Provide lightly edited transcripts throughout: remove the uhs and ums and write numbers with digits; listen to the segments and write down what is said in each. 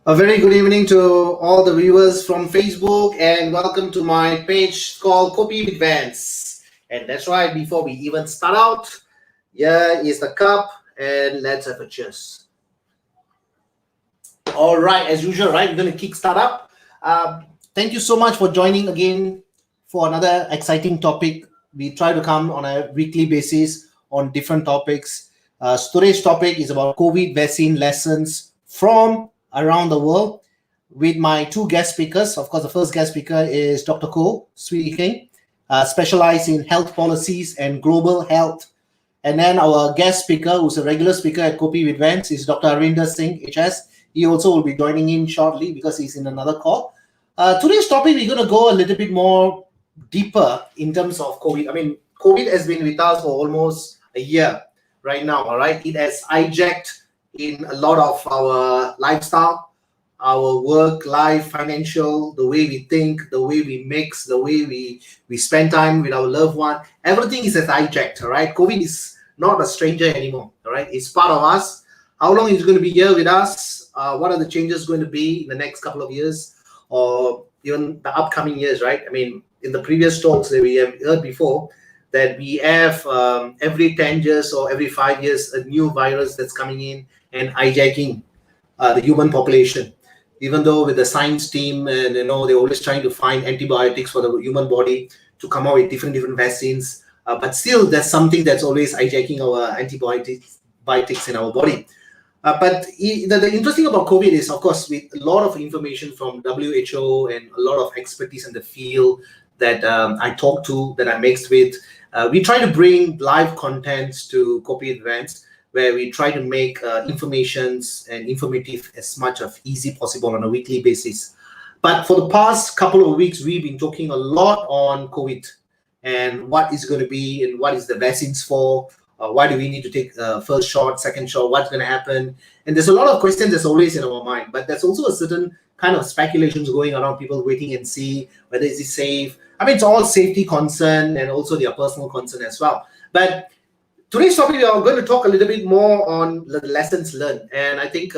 A very good evening to all the viewers from Facebook, and welcome to my page called Kopi with Vans. And that's right, before we even start out, here is the cup, and let's have a cheers. All right, as usual, right, we're going to kick start up. Thank you so much for joining again for another exciting topic. We try to come on a weekly basis on different topics. Today's topic is about COVID vaccine lessons from around the world with my two guest speakers. Of course, the first guest speaker is Dr. Swee Kheng, specialized in health policies and global health. And then our guest speaker, who's a regular speaker at Kopi with Vans, is Dr. Arvinder, Singh HS. He also will be joining in shortly because he's in another call. Today's topic, we're going to go a little bit more deeper in terms of COVID. I mean, COVID has been with us for almost a year right now, all right? It has hijacked in a lot of our lifestyle, our work, life, financial, the way we think, the way we mix, the way we spend time with our loved one. Everything is hijacked, all right? COVID is not a stranger anymore, all right? It's part of us. How long is it going to be here with us? What are the changes going to be in the next couple of years or even the upcoming years, right? I mean, in the previous talks that we have heard before, that we have every 10 years or every 5 years, a new virus that's coming in and hijacking the human population. Even though with the science team, and they're always trying to find antibiotics for the human body to come out with different vaccines, but still there's something that's always hijacking our antibiotics in our body. But the interesting about COVID is, of course, with a lot of information from WHO and a lot of expertise in the field that I talk to, that I mixed with, we try to bring live contents to Kopi events where we try to make informations and informative as much as easy possible on a weekly basis. But for the past couple of weeks, we've been talking a lot on COVID and what is going to be and what is the vaccines for. Why do we need to take first shot, second shot? What's going to happen? And there's a lot of questions that's always in our mind, but there's also a certain kind of speculations going around, people waiting and see whether is it safe. I mean, it's all safety concern and also their personal concern as well. But today's topic, we are going to talk a little bit more on the lessons learned. And I think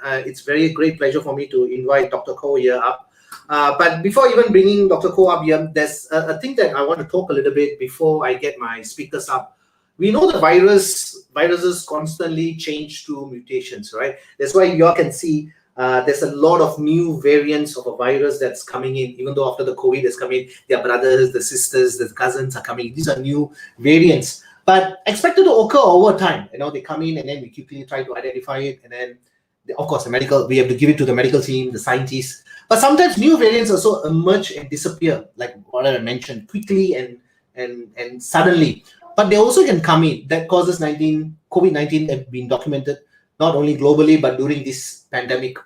it's very great pleasure for me to invite Dr. Ko here up. But before even bringing Dr. Ko up here, there's a thing that I want to talk a little bit before I get my speakers up. We know the viruses constantly change to mutations, right? That's why you all can see there's a lot of new variants of a virus that's coming in. Even though after the COVID is coming, their brothers, the sisters, the cousins are coming. These are new variants, but expected to occur over time. They come in and then we quickly try to identify it. And then, of course, we have to give it to the medical team, the scientists. But sometimes new variants also emerge and disappear, like what I mentioned, quickly and suddenly. But they also can come in. That causes COVID-19 have been documented, not only globally, but during this pandemic.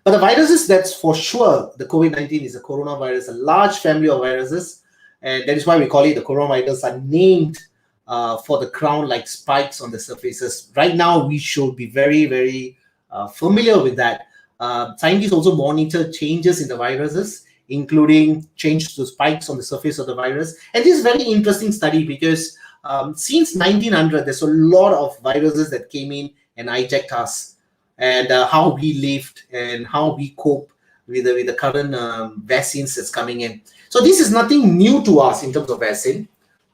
But the viruses, that's for sure, the COVID-19 is a coronavirus, a large family of viruses. And that is why we call it the coronavirus, are named for the crown like spikes on the surfaces. Right now, we should be very, very familiar with that. Scientists also monitor changes in the viruses, including change to spikes on the surface of the virus. And this is a very interesting study because since 1900, there's a lot of viruses that came in and hijacked us, and how we lived and how we cope with the current vaccines that's coming in. So this is nothing new to us in terms of vaccine.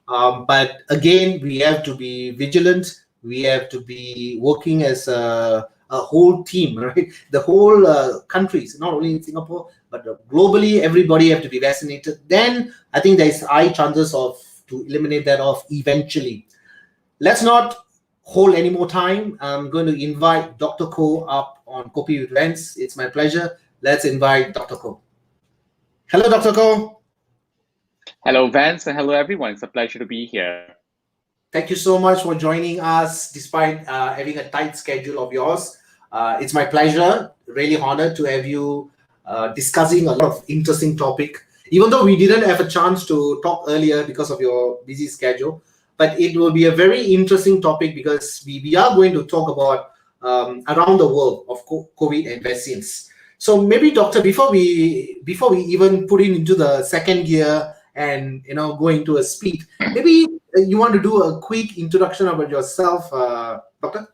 But again, we have to be vigilant. We have to be working as a whole team, right? The whole countries, not only in Singapore, but globally, everybody have to be vaccinated. Then I think there's high chances to eliminate that off eventually. Let's not hold any more time. I'm going to invite Dr. Ko up on Kopi with Vans. It's my pleasure. Let's invite Dr. Ko. Hello, Dr. Ko. Hello, Vance, and hello, everyone. It's a pleasure to be here. Thank you so much for joining us despite having a tight schedule of yours. It's my pleasure, really honored to have you discussing a lot of interesting topic. Even though we didn't have a chance to talk earlier because of your busy schedule, but it will be a very interesting topic because we are going to talk about around the world of COVID and vaccines. So maybe, Doctor, before we even put it into the second gear and go into a speed, maybe you want to do a quick introduction about yourself, Doctor?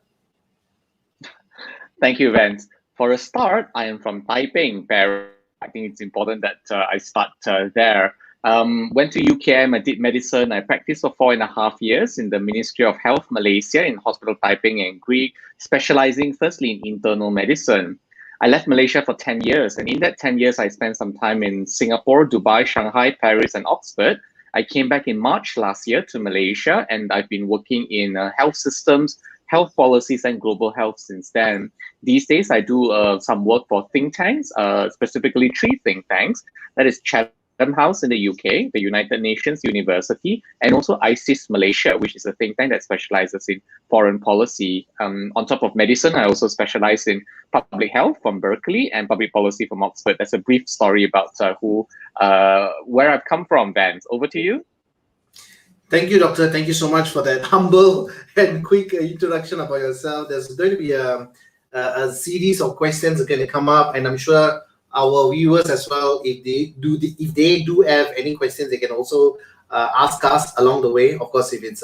Thank you, Vance. For a start, I am from Taipei, Paris. I think it's important that I start there. Went to UKM, I did medicine. I practiced for 4.5 years in the Ministry of Health Malaysia in Hospital Taipei and Greek, specializing firstly in internal medicine. I left Malaysia for 10 years, and in that 10 years, I spent some time in Singapore, Dubai, Shanghai, Paris, and Oxford. I came back in March last year to Malaysia, and I've been working in health systems, health policies, and global health since then. These days, I do some work for think tanks, specifically 3 think tanks. That is Chatham House in the UK, the United Nations University, and also ISIS Malaysia, which is a think tank that specializes in foreign policy. On top of medicine, I also specialize in public health from Berkeley and public policy from Oxford. That's a brief story about where I've come from, Vance. Over to you. Thank you, Doctor. Thank you so much for that humble and quick introduction about yourself. There's going to be a series of questions that are going to come up, and I'm sure our viewers as well, if they do have any questions, they can also ask us along the way. Of course, if it's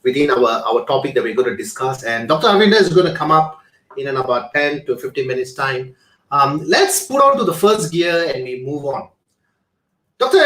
within our topic that we're going to discuss. And Dr. Arvinder is going to come up in about 10 to 15 minutes time. Let's put on to the first gear and we move on. Doctor,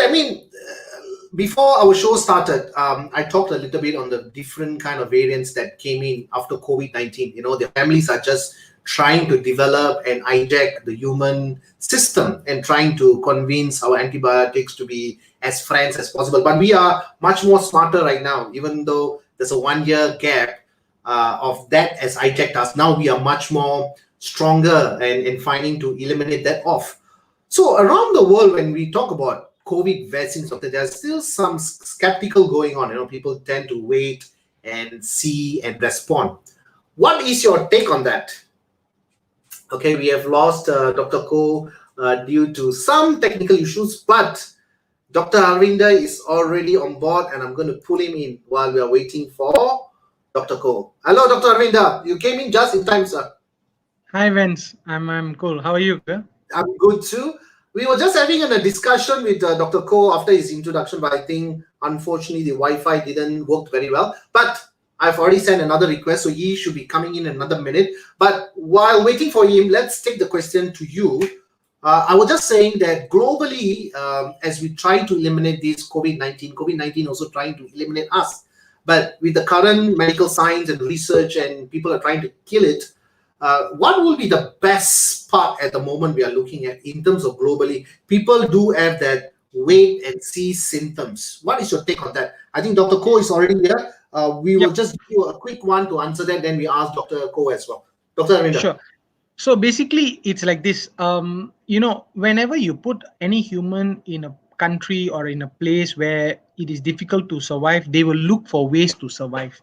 before our show started, I talked a little bit on the different kind of variants that came in after COVID-19. The families are just trying to develop and hijack the human system and trying to convince our antibiotics to be as friends as possible. But we are much more smarter right now, even though there's a 1-year gap of that has hijacked us. Now we are much more stronger and finding to eliminate that off. So around the world, when we talk about COVID vaccines, there's still some skeptical going on. People tend to wait and see and respond. What is your take on that? Okay, we have lost Dr. Koh due to some technical issues, but Dr. Arvinder is already on board, and I'm going to pull him in while we are waiting for Dr. Koh. Hello, Dr. Arvinder. You came in just in time, sir. Hi, Vance. I'm cool. How are you? I'm good too. We were just having a discussion with Dr. Koh after his introduction, but I think unfortunately the Wi-Fi didn't work very well. But I've already sent another request, so he should be coming in another minute. But while waiting for him, let's take the question to you. I was just saying that globally, as we try to eliminate this COVID-19 also trying to eliminate us. But with the current medical science and research, and people are trying to kill it, what will be the best part at the moment we are looking at in terms of globally? People do have that wait and see symptoms. What is your take on that? I think Dr. Koh is already here. We will just give you a quick one to answer that, then we ask Dr. Koh as well. Dr. Arvinder. Sure. So basically, it's like this. Whenever you put any human in a country or in a place where it is difficult to survive, they will look for ways to survive.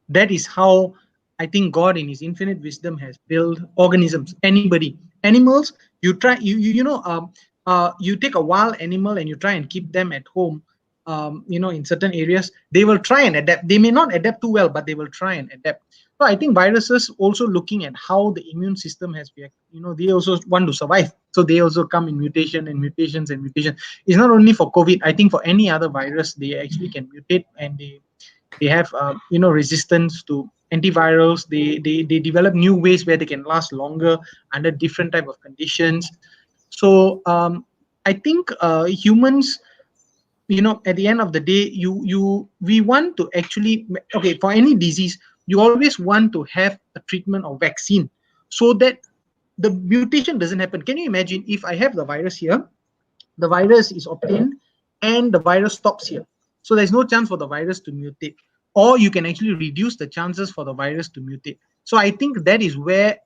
That is how I think God in his infinite wisdom has built organisms. Animals, you try, you take a wild animal and you try and keep them at home, in certain areas, they will try and adapt. They may not adapt too well, but they will try and adapt. So I think viruses also looking at how the immune system has reacted, they also want to survive. So they also come in mutation and mutations and mutations. It's not only for COVID. I think for any other virus, they actually can mutate, and they have, resistance to antivirals. They develop new ways where they can last longer under different type of conditions. So I think humans, at the end of the day, we want to actually, for any disease, you always want to have a treatment or vaccine so that the mutation doesn't happen. Can you imagine if I have the virus here, the virus is obtained and the virus stops here? So there's no chance for the virus to mutate, or you can actually reduce the chances for the virus to mutate. So I think that is where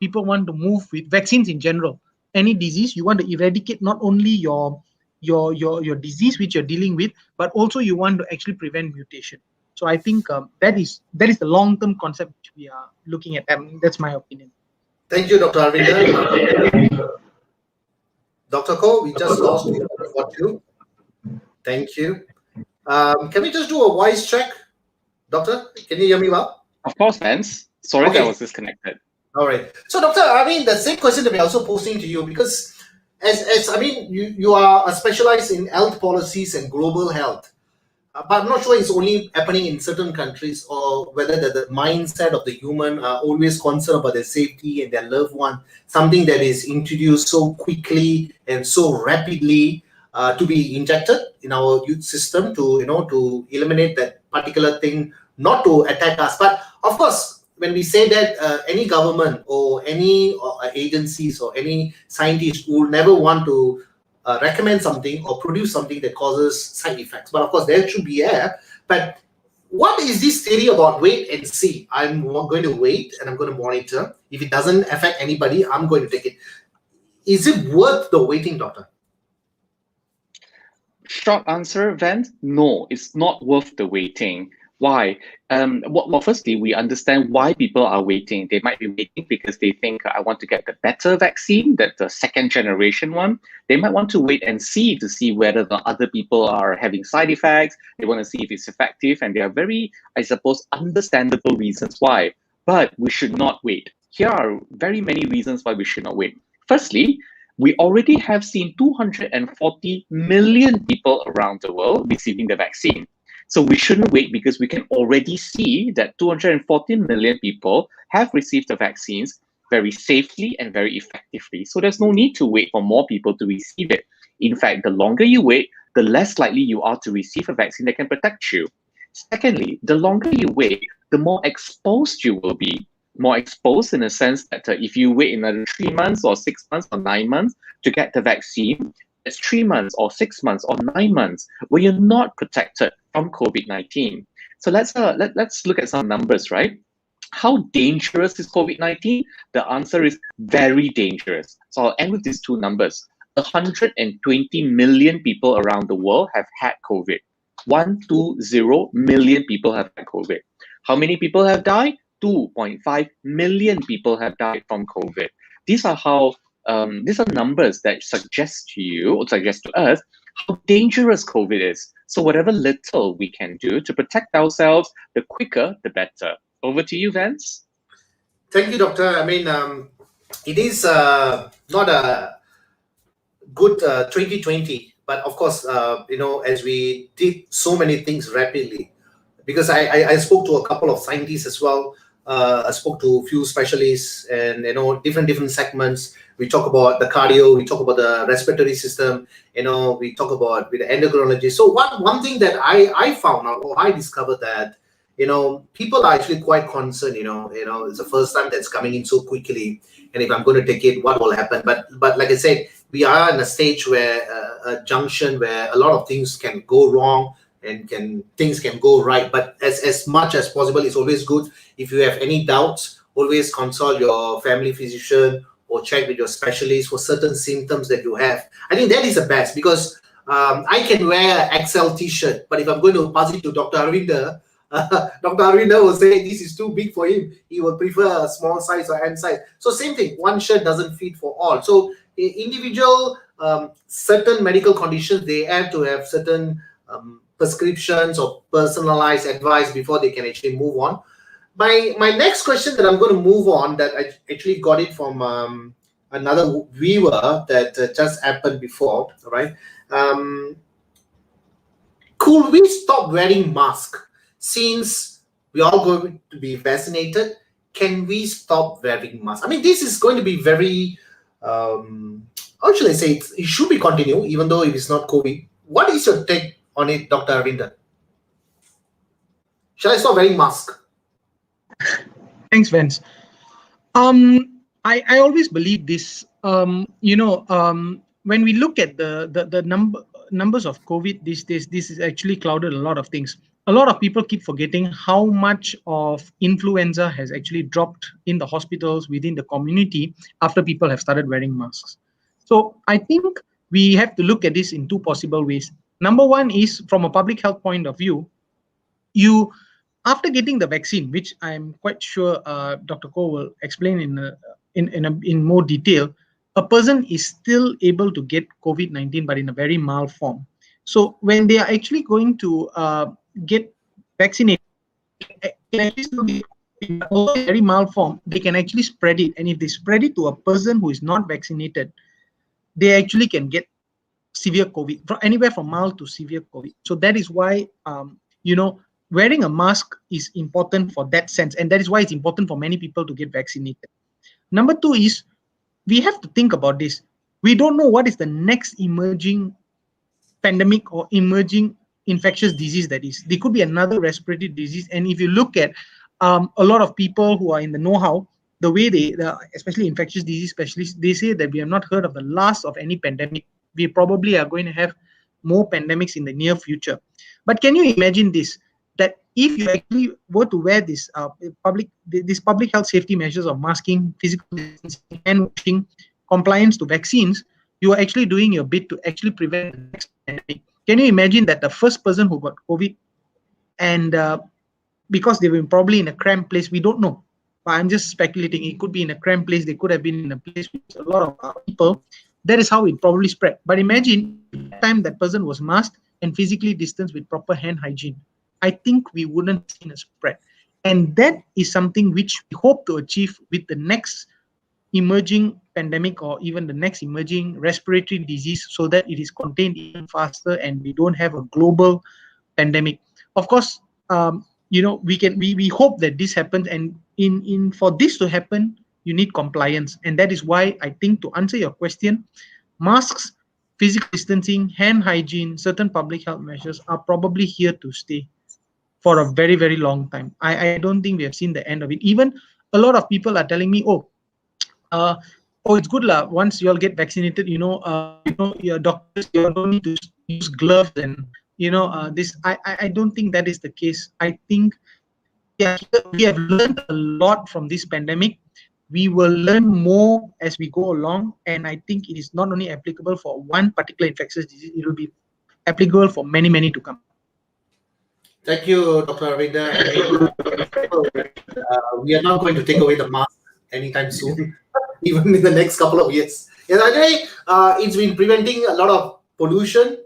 people want to move with vaccines in general. Any disease, you want to eradicate not only your disease which you're dealing with, but also you want to actually prevent mutation. So I think that is the long-term concept which we are looking at. That's my opinion. Thank you, Dr. Arvinder. Dr. Koh, we just lost you. Thank you. Can we just do a voice check? Doctor, can you hear me well? Of course, Vance. Sorry that I was disconnected. All right. So, Doctor, the same question that we're also posing to you, because you are specialized in health policies and global health. but I'm not sure it's only happening in certain countries, or whether the mindset of the human are always concerned about their safety and their loved one, something that is introduced so quickly and so rapidly to be injected in our youth system to, to eliminate that particular thing, not to attack us. But of course, when we say that, any government or any agencies or any scientists will never want to recommend something or produce something that causes side effects. But of course, there should be air. But what is this theory about wait and see? I'm going to wait and I'm going to monitor. If it doesn't affect anybody, I'm going to take it. Is it worth the waiting, doctor? Short answer, Vance, no, it's not worth the waiting. Why? Well, firstly, we understand why people are waiting. They might be waiting because they think, I want to get the better vaccine, that the second generation one. They might want to wait and see to see whether the other people are having side effects. They want to see if it's effective, and there are very, I suppose, understandable reasons why. But we should not wait. Here are very many reasons why we should not wait. Firstly, we already have seen 240 million people around the world receiving the vaccine. So we shouldn't wait, because we can already see that 240 million people have received the vaccines very safely and very effectively. So there's no need to wait for more people to receive it. In fact, the longer you wait, the less likely you are to receive a vaccine that can protect you. Secondly, the longer you wait, the more exposed you will be. More exposed in the sense that if you wait another 3 months or 6 months or 9 months to get the vaccine, it's 3 months or 6 months or 9 months where you're not protected from COVID-19. So let's look at some numbers, right? How dangerous is COVID-19? The answer is very dangerous. So I'll end with these two numbers. 120 million people around the world have had COVID. 120 million people have had COVID. How many people have died? 2.5 million people have died from COVID. These are numbers that suggest to you, or suggest to us, how dangerous COVID is. So whatever little we can do to protect ourselves, the quicker, the better. Over to you, Vance. Thank you, doctor. I mean, it is not a good 2020, but of course, as we did so many things rapidly, because I spoke to a couple of scientists as well. I spoke to a few specialists, and different segments. We talk about the cardio, we talk about the respiratory system, we talk about with the endocrinology. So one thing that I found out, or I discovered that people are actually quite concerned. It's the first time that's coming in so quickly, and if I'm going to take it, what will happen? But like I said, we are in a stage where a junction where a lot of things can go wrong and things can go right. But as much as possible, it's always good, if you have any doubts, always consult your family physician or check with your specialist for certain symptoms that you have. I think that is the best, because I can wear an XL t-shirt, but if I'm going to pass it to Dr. Arvinder, Dr. Arvinder will say this is too big for him. He will prefer a small size or M size. So same thing, one shirt doesn't fit for all. So individual, certain medical conditions, they have to have certain prescriptions or personalized advice before they can actually move on. My next question that I'm going to move on, that I actually got it from another viewer that just happened before, right? Could we stop wearing masks? Since we are going to be vaccinated, can we stop wearing masks? I mean, this is going to be very, how should I say, it should be continued, even though it is not COVID. What is your take on it, Dr. Arvinder? Shall I stop wearing masks? Thanks, Vance. I always believe this. When we look at the numbers of COVID these days, this is actually clouded a lot of things. A lot of people keep forgetting how much of influenza has actually dropped in the hospitals, within the community, after people have started wearing masks. So I think we have to look at this in two possible ways. Number one is, from a public health point of view, after getting the vaccine, which I'm quite sure Dr. Khor will explain in more detail, a person is still able to get COVID-19, but in a very mild form. So when they are actually going to get vaccinated, in a very mild form, they can actually spread it. And if they spread it to a person who is not vaccinated, they actually can get severe COVID, from anywhere from mild to severe COVID. So that is why, wearing a mask is important for that sense. And that is why it's important for many people to get vaccinated. Number two is we have to think about this. We don't know what is the next emerging pandemic or emerging infectious disease that is. There could be another respiratory disease. And if you look at a lot of people who are in the know-how, the way especially infectious disease specialists, they say that we have not heard of the last of any pandemic. We probably are going to have more pandemics in the near future. But can you imagine this? That if you actually were to wear this public health safety measures of masking, physical distancing, hand washing, compliance to vaccines, you are actually doing your bit to actually prevent the next pandemic. Can you imagine that the first person who got COVID, and because they were probably in a cramped place, we don't know. But I'm just speculating. It could be in a cramped place. They could have been in a place with a lot of people. That is how it probably spread. But imagine the time that person was masked and physically distanced with proper hand hygiene. I think we wouldn't see a spread. And that is something which we hope to achieve with the next emerging pandemic or even the next emerging respiratory disease, so that it is contained even faster and we don't have a global pandemic. Of course, we hope that this happens, and for this to happen, you need compliance. And that is why I think, to answer your question, masks, physical distancing, hand hygiene, certain public health measures are probably here to stay for a very, very long time. I don't think we have seen the end of it. Even a lot of people are telling me, it's good lah. Once you all get vaccinated, your doctors, you don't need to use gloves and this. I don't think that is the case. I think we have learned a lot from this pandemic. We will learn more as we go along, and I think it is not only applicable for one particular infectious disease; it will be applicable for many, many to come. Thank you, Dr. Arvinder. We are not going to take away the mask anytime soon, even in the next couple of years. Yes, anyway, it's been preventing a lot of pollution,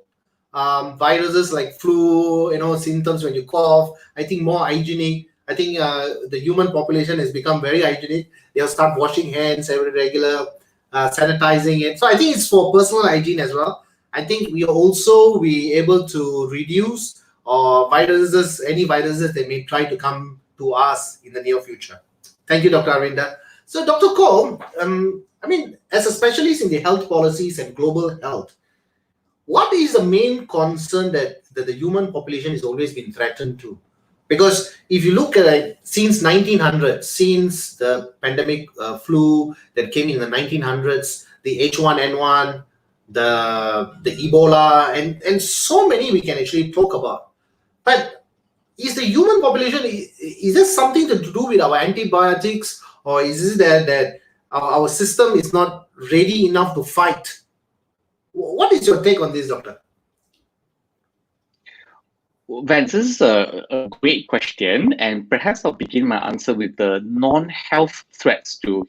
viruses like flu, symptoms when you cough. I think more hygienic. I think the human population has become very hygienic. They'll start washing hands every regular, sanitizing it. So I think it's for personal hygiene as well. I think we also be able to reduce any viruses that may try to come to us in the near future. Thank you, Dr. Arvinder. So, Dr. Khor, as a specialist in the health policies and global health, what is the main concern that the human population has always been threatened to? Because if you look at it, since 1900, since the pandemic flu that came in the 1900s, the H1N1, the Ebola, and so many we can actually talk about. But is the human population, is this something to do with our antibiotics, or is it that our system is not ready enough to fight? What is your take on this, Doctor? Vance, this is a great question, and perhaps I'll begin my answer with the non-health threats to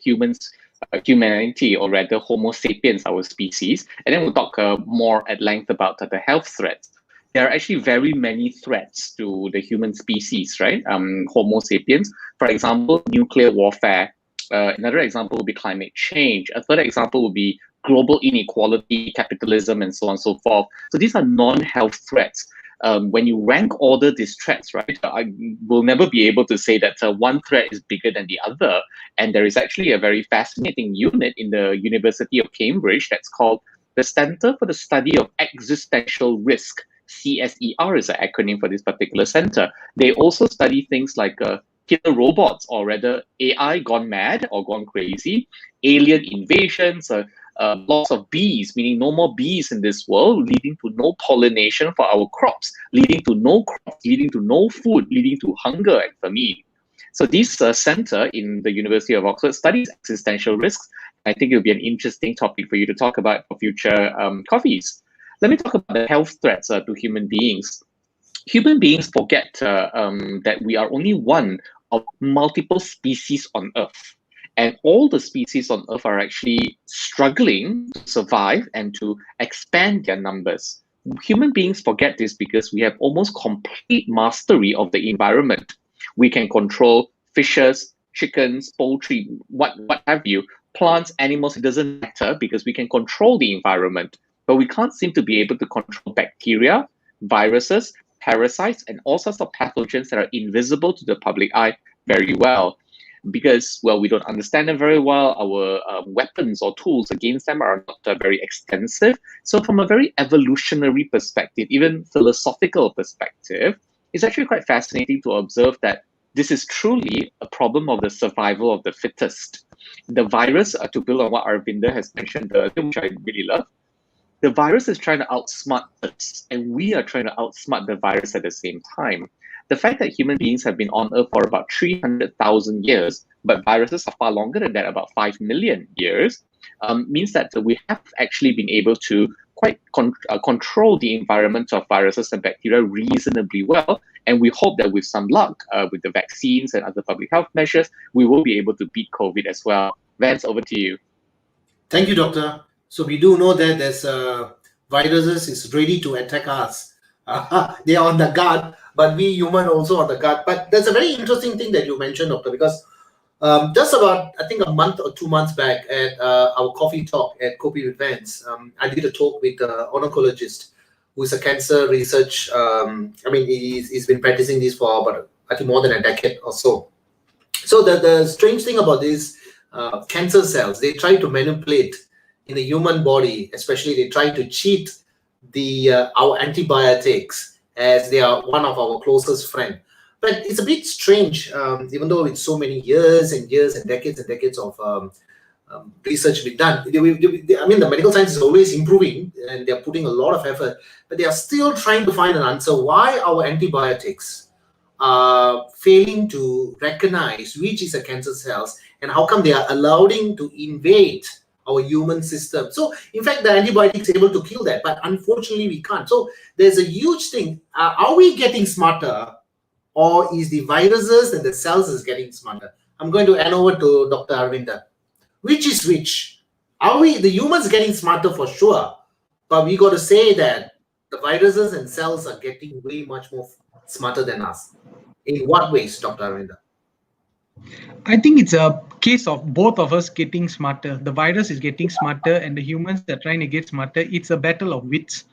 humanity, or rather Homo sapiens, our species, and then we'll talk more at length about the health threats. There are actually very many threats to the human species, right? Homo sapiens, for example, nuclear warfare. Another example would be climate change. A third example would be global inequality, capitalism, and so on and so forth. So these are non-health threats. When you rank order these threats, right, I will never be able to say that one threat is bigger than the other. And there is actually a very fascinating unit in the University of Cambridge that's called the Center for the Study of Existential Risk. CSER is an acronym for this particular center. They also study things like killer robots, or rather AI gone mad or gone crazy, alien invasions, loss of bees, meaning no more bees in this world, leading to no pollination for our crops, leading to no crops, leading to no food, leading to hunger and famine. So this center in the University of Oxford studies existential risks. I think it will be an interesting topic for you to talk about for future coffees. Let me talk about the health threats to human beings. Human beings forget that we are only one of multiple species on Earth. And all the species on Earth are actually struggling to survive and to expand their numbers. Human beings forget this because we have almost complete mastery of the environment. We can control fishes, chickens, poultry, what have you, plants, animals, it doesn't matter because we can control the environment. but we can't seem to be able to control bacteria, viruses, parasites, and all sorts of pathogens that are invisible to the public eye very well. Because, well, we don't understand them very well. Our weapons or tools against them are not very extensive. So from a very evolutionary perspective, even philosophical perspective, it's actually quite fascinating to observe that this is truly a problem of the survival of the fittest. The virus, to build on what Arvinder has mentioned earlier, which I really love, the virus is trying to outsmart us, and we are trying to outsmart the virus at the same time. The fact that human beings have been on Earth for about 300,000 years, but viruses are far longer than that, about 5 million years, means that we have actually been able to quite control the environment of viruses and bacteria reasonably well. And we hope that with some luck, with the vaccines and other public health measures, we will be able to beat COVID as well. Vance, over to you. Thank you, Doctor. So we do know that there's viruses is ready to attack us. They are on the guard, but we human also on the guard. But there's a very interesting thing that you mentioned, Doctor, because just about, I think, a month or 2 months back at our coffee talk at Kopi with Vance, I did a talk with an oncologist who is a cancer research. He's been practicing this for about, I think, more than a decade or so. So the strange thing about these cancer cells, they try to manipulate in the human body, especially they try to cheat our antibiotics, as they are one of our closest friend. But it's a bit strange, even though it's so many years and decades of research been done. The medical science is always improving, and they're putting a lot of effort, but they are still trying to find an answer why our antibiotics are failing to recognize which is a cancer cells, and how come they are allowing to invade our human system. So in fact, the antibiotics are able to kill that, but unfortunately we can't. So there's a huge thing. Are we getting smarter, or is the viruses and the cells is getting smarter? I'm going to hand over to Dr. Arvinder. Which is which? Are we, the humans, getting smarter for sure, but we got to say that the viruses and cells are getting way much more smarter than us. In what ways, Dr. Arvinder? I think it's a case of both of us getting smarter. The virus is getting smarter, and the humans are trying to get smarter. It's a battle of wits.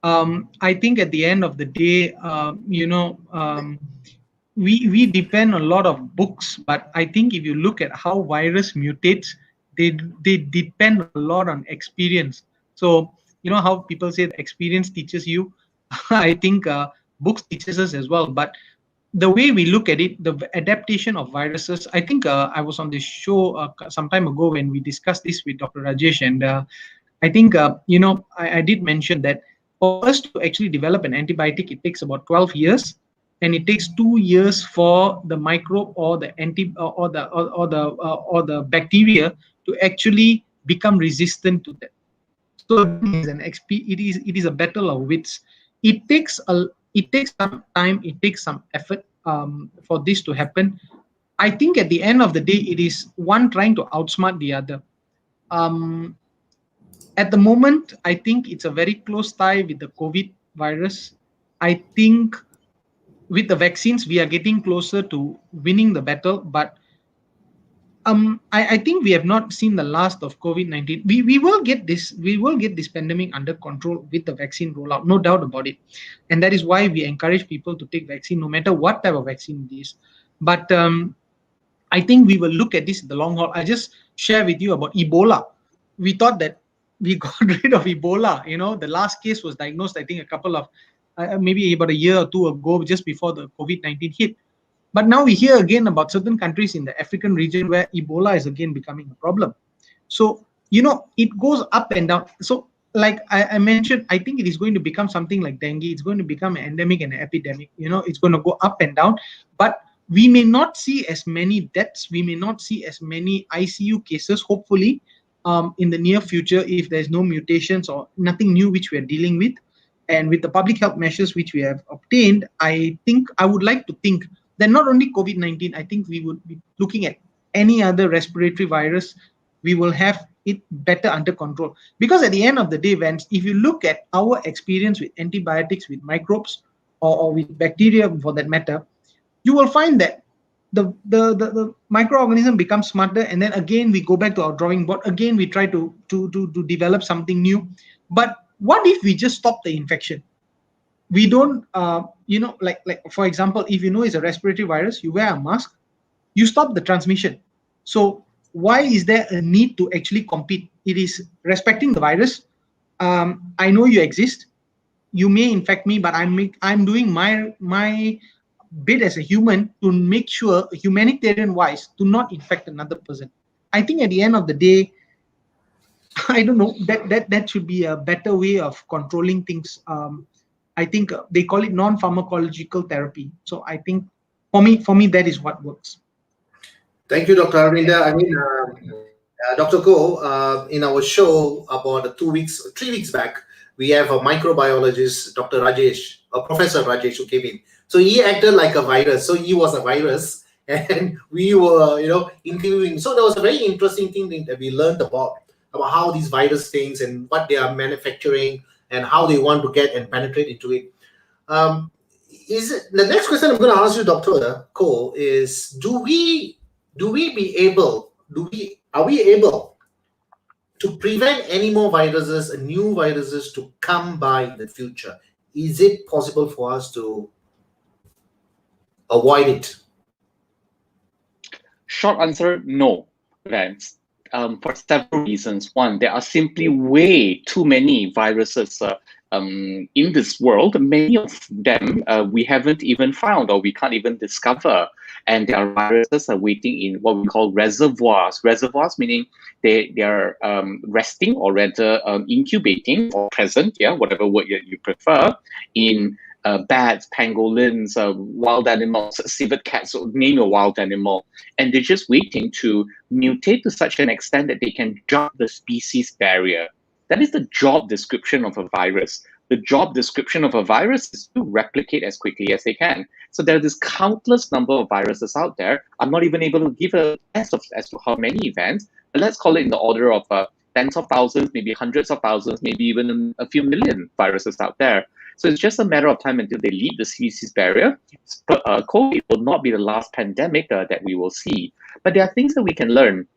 I think at the end of the day, we depend on a lot of books, but I think if you look at how virus mutates, they depend a lot on experience. So you know how people say that experience teaches you. I think books teaches us as well, but the way we look at it, the adaptation of viruses, I think I was on this show some time ago when we discussed this with Dr. Rajesh, and I think, I did mention that for us to actually develop an antibiotic, it takes about 12 years, and it takes 2 years for the microbe or the the bacteria to actually become resistant to that. So it is a battle of wits. It takes some time, it takes some effort for this to happen. I think at the end of the day, it is one trying to outsmart the other. At the moment, I think it's a very close tie with the COVID virus. I think with the vaccines, we are getting closer to winning the battle, but I think we have not seen the last of COVID-19. We will get this pandemic under control with the vaccine rollout, no doubt about it. And that is why we encourage people to take vaccine, no matter what type of vaccine it is. But I think we will look at this in the long haul. I just share with you about Ebola. We thought that we got rid of Ebola. The last case was diagnosed, I think, a couple of maybe about a year or two ago, just before the COVID-19 hit. But now we hear again about certain countries in the African region where Ebola is again becoming a problem. So, it goes up and down. So, like I mentioned, I think it is going to become something like dengue. It's going to become an endemic and an epidemic. It's going to go up and down. But we may not see as many deaths. We may not see as many ICU cases, hopefully, in the near future, if there's no mutations or nothing new which we are dealing with. And with the public health measures which we have obtained, I would like to think that not only COVID-19, I think we would be looking at any other respiratory virus, we will have it better under control. Because at the end of the day, Vance, if you look at our experience with antibiotics, with microbes, or with bacteria for that matter, you will find that the microorganism becomes smarter, and then again we go back to our drawing board. Again, we try to develop something new. But what if we just stop the infection? We don't, like for example, if you know it's a respiratory virus, you wear a mask, you stop the transmission. So why is there a need to actually compete? It is respecting the virus. I know you exist. You may infect me, but I'm doing my bit as a human to make sure, humanitarian wise, to not infect another person. I think at the end of the day, I don't know, that should be a better way of controlling things. I think they call it non-pharmacological therapy. So I think for me that is what works. Thank you, Dr. Arvinder. I mean, Dr. Ko, in our show about 3 weeks back, we have a microbiologist, Dr. Rajesh, Professor Rajesh, who came in. So he acted like a virus. So he was a virus, and we were, interviewing. So there was a very interesting thing that we learned about how these virus things and what they are manufacturing and how they want to get and penetrate into it. The next question I'm going to ask you, Dr. Ko, is are we able to prevent any more viruses, new viruses to come by in the future? Is it possible for us to avoid it? Short answer, no, Vance. For several reasons. One, there are simply way too many viruses in this world. Many of them we haven't even found or we can't even discover. And there are viruses waiting in what we call reservoirs. Reservoirs meaning they are resting or rather incubating or present, whatever word you prefer, in bats, pangolins, wild animals, civet cats, so name your wild animal. And they're just waiting to mutate to such an extent that they can jump the species barrier. That is the job description of a virus. The job description of a virus is to replicate as quickly as they can. So there are this countless number of viruses out there. I'm not even able to give a guess as to how many events, but let's call it in the order of tens of thousands, maybe hundreds of thousands, maybe even a few million viruses out there. So it's just a matter of time until they leap the species barrier. COVID will not be the last pandemic that we will see. But there are things that we can learn.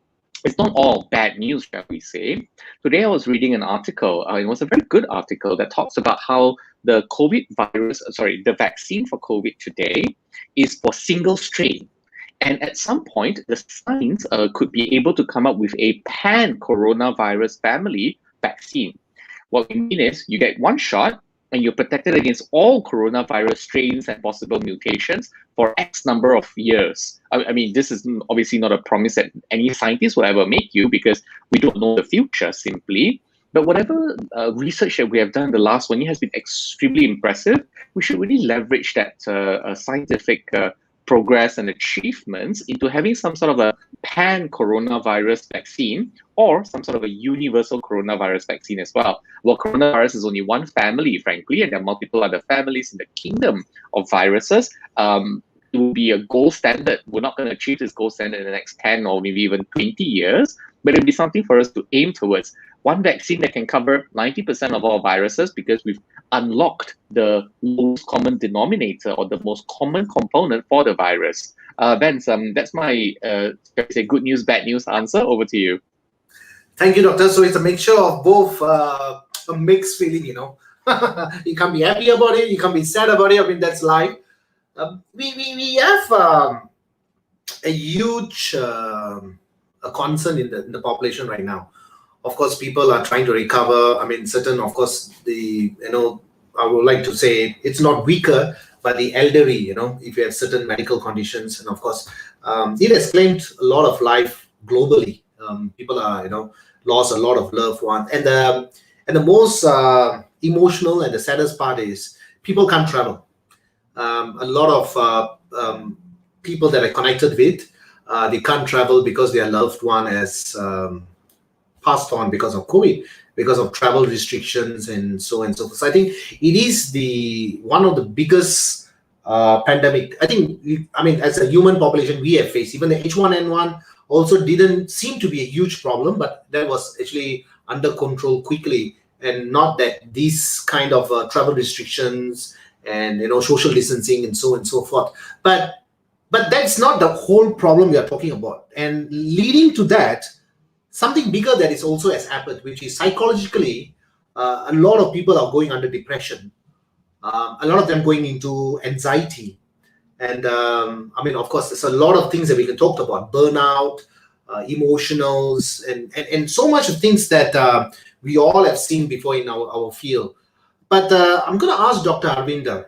It's not all bad news, shall we say. Today I was reading an article. It was a very good article that talks about how the the vaccine for COVID today is for single strain. And at some point, the science could be able to come up with a pan-coronavirus family vaccine. What we mean is you get one shot, and you're protected against all coronavirus strains and possible mutations for X number of years. I mean, this is obviously not a promise that any scientist will ever make you because we don't know the future simply. But whatever research that we have done the last 1 year has been extremely impressive. We should really leverage that scientific progress and achievements into having some sort of a pan-coronavirus vaccine or some sort of a universal coronavirus vaccine as well. Well, coronavirus is only one family, frankly, and there are multiple other families in the kingdom of viruses. It will be a gold standard. We're not going to achieve this gold standard in the next 10 or maybe even 20 years, but it'll be something for us to aim towards. One vaccine that can cover 90% of all viruses because we've unlocked the most common denominator or the most common component for the virus. Vance, that's my say good news, bad news answer. Over to you. Thank you, Doctor. So it's a mixture of both, a mixed feeling, You can't be happy about it, you can't be sad about it. I mean, that's life. We have a huge a concern in the population right now. Of course, people are trying to recover. I mean, of course, I would like to say it's not weaker, but the elderly, if you have certain medical conditions, and of course, it has claimed a lot of life globally. People are, lost a lot of loved ones, and the most emotional and the saddest part is people can't travel. A lot of people that are connected with, they can't travel because their loved one has passed on because of COVID, because of travel restrictions and so on and so forth. So I think it is one of the biggest pandemic. I mean, as a human population, we have faced. Even the H1N1 also didn't seem to be a huge problem, but that was actually under control quickly, and not that these kind of travel restrictions and social distancing and so on and so forth. But that's not the whole problem we are talking about. And leading to that, something bigger that is also has happened, which is psychologically, a lot of people are going under depression. A lot of them going into anxiety. And I mean, of course, there's a lot of things that we can talk about: burnout, emotionals, and so much of things that we all have seen before in our field. But I'm going to ask Dr. Arvinder,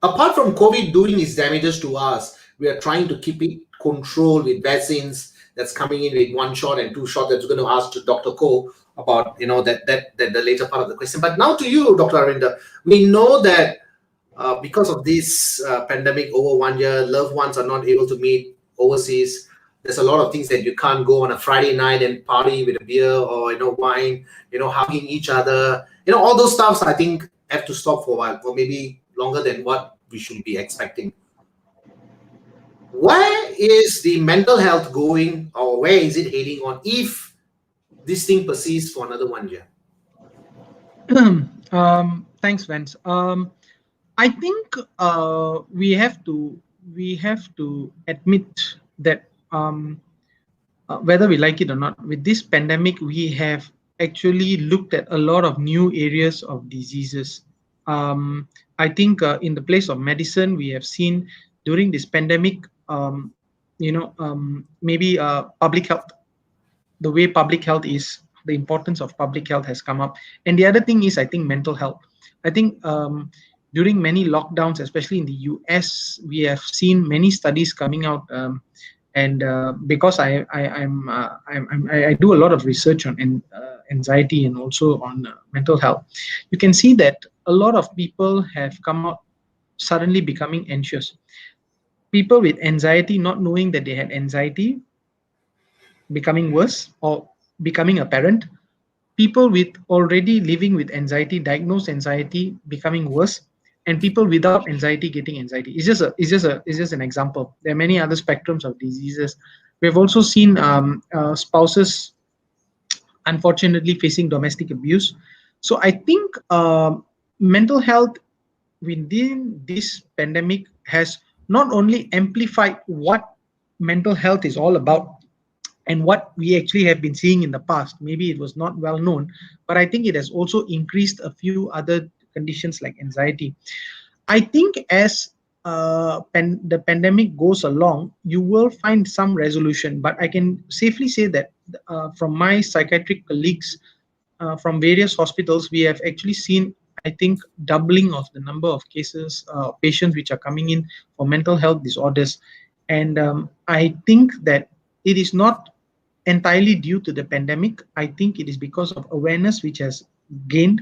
apart from COVID doing its damages to us, we are trying to keep it controlled with vaccines that's coming in with 1 shot and 2 shot. That's going to ask to Dr. Ko about, that the later part of the question. But now to you, Dr. Arvinder, we know that because of this pandemic over 1 year, loved ones are not able to meet overseas. There's a lot of things that you can't go on a Friday night and party with a beer or wine, hugging each other. All those stuffs I think have to stop for a while, or maybe longer than what we should be expecting. Where is the mental health going, or where is it heading on if this thing persists for another 1 year? Thanks, Vance. I think we have to admit that whether we like it or not, with this pandemic, we have actually looked at a lot of new areas of diseases. I think in the place of medicine, we have seen during this pandemic, maybe public health, the way public health is, the importance of public health has come up. And the other thing is, I think, mental health. I think during many lockdowns, especially in the US, we have seen many studies coming out. And because I do a lot of research on anxiety and also on mental health, you can see that a lot of people have come out suddenly becoming anxious. People with anxiety not knowing that they had anxiety becoming worse or becoming apparent. People with already living with anxiety, diagnosed anxiety becoming worse, and people without anxiety getting anxiety. It's just an example. There are many other spectrums of diseases. We have also seen spouses unfortunately facing domestic abuse. So I think mental health within this pandemic has not only amplified what mental health is all about and what we actually have been seeing in the past. Maybe it was not well known, but I think it has also increased a few other conditions like anxiety. I think as the pandemic goes along, you will find some resolution, but I can safely say that from my psychiatric colleagues from various hospitals, we have actually seen, I think, doubling of the number of cases, patients which are coming in for mental health disorders. And I think that it is not entirely due to the pandemic. I think it is because of awareness which has gained.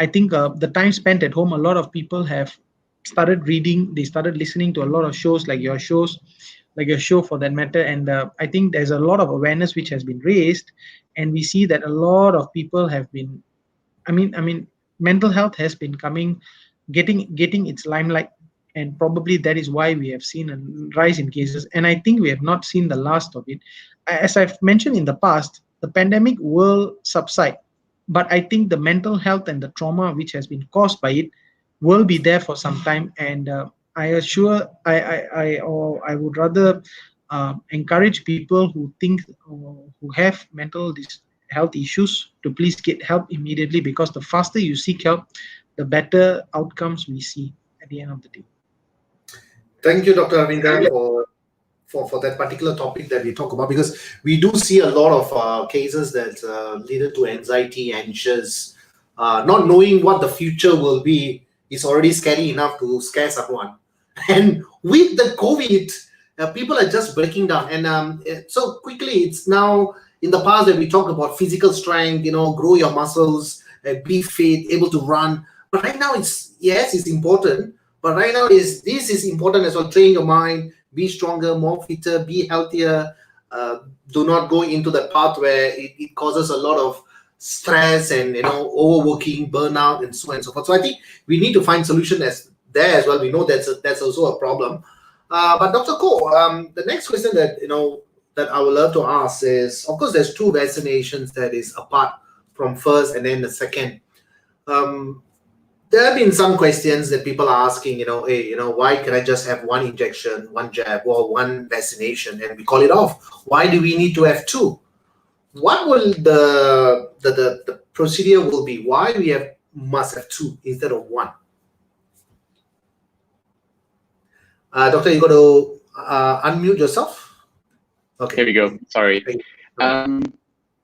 I think the time spent at home, a lot of people have started reading, they started listening to a lot of shows like your show for that matter. And I think there's a lot of awareness which has been raised, and we see that a lot of people have been, I mean, mental health has been getting its limelight, and probably that is why we have seen a rise in cases. And I think we have not seen the last of it. As I've mentioned in the past, the pandemic will subside, but I think the mental health and the trauma which has been caused by it will be there for some time. And I would rather encourage people who think who have mental health issues to please get help immediately, because the faster you seek help, the better outcomes we see at the end of the day. Thank you, Dr. Arvinder, for that particular topic that we talk about, because we do see a lot of cases that lead to anxiety, anxious, not knowing what the future will be is already scary enough to scare someone. And with the COVID, people are just breaking down. And so quickly, it's now, in the past that we talked about physical strength, grow your muscles, be fit, able to run. But right now, it's important. But right now, this is important as well. Train your mind, be stronger, more fitter, be healthier. Do not go into the path where it causes a lot of stress and overworking, burnout, and so on and so forth. So I think we need to find solutions there as well. We know that's also a problem. But Dr. Ko, the next question that I would love to ask is, of course, there's 2 vaccinations that is apart from first and then the second. There have been some questions that people are asking, hey, why can I just have 1 injection, 1 jab, or 1 vaccination and we call it off? Why do we need to have 2? what will the procedure will be? Why we must have two instead of one? Doctor, you got to unmute yourself. Okay. Here we go. Sorry. Thank you.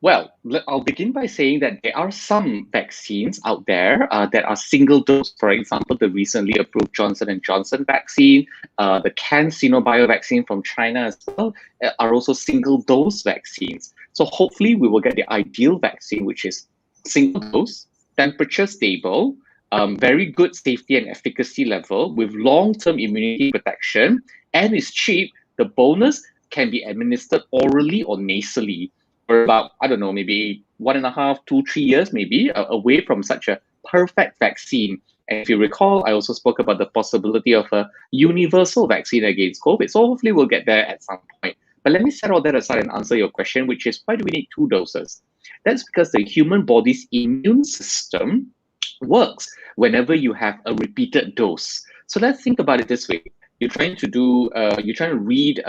Well, I'll begin by saying that there are some vaccines out there that are single dose. For example, the recently approved Johnson & Johnson vaccine, the CanSino Bio vaccine from China as well, are also single dose vaccines. So hopefully we will get the ideal vaccine, which is single dose, temperature stable, very good safety and efficacy level with long-term immunity protection, and is cheap. The bonus can be administered orally or nasally for about, I don't know, maybe 1.5, 2, 3 years, maybe away from such a perfect vaccine. And if you recall, I also spoke about the possibility of a universal vaccine against COVID. So hopefully we'll get there at some point. But let me set all that aside and answer your question, which is, why do we need 2 doses? That's because the human body's immune system works whenever you have a repeated dose. So let's think about it this way. You're trying to read,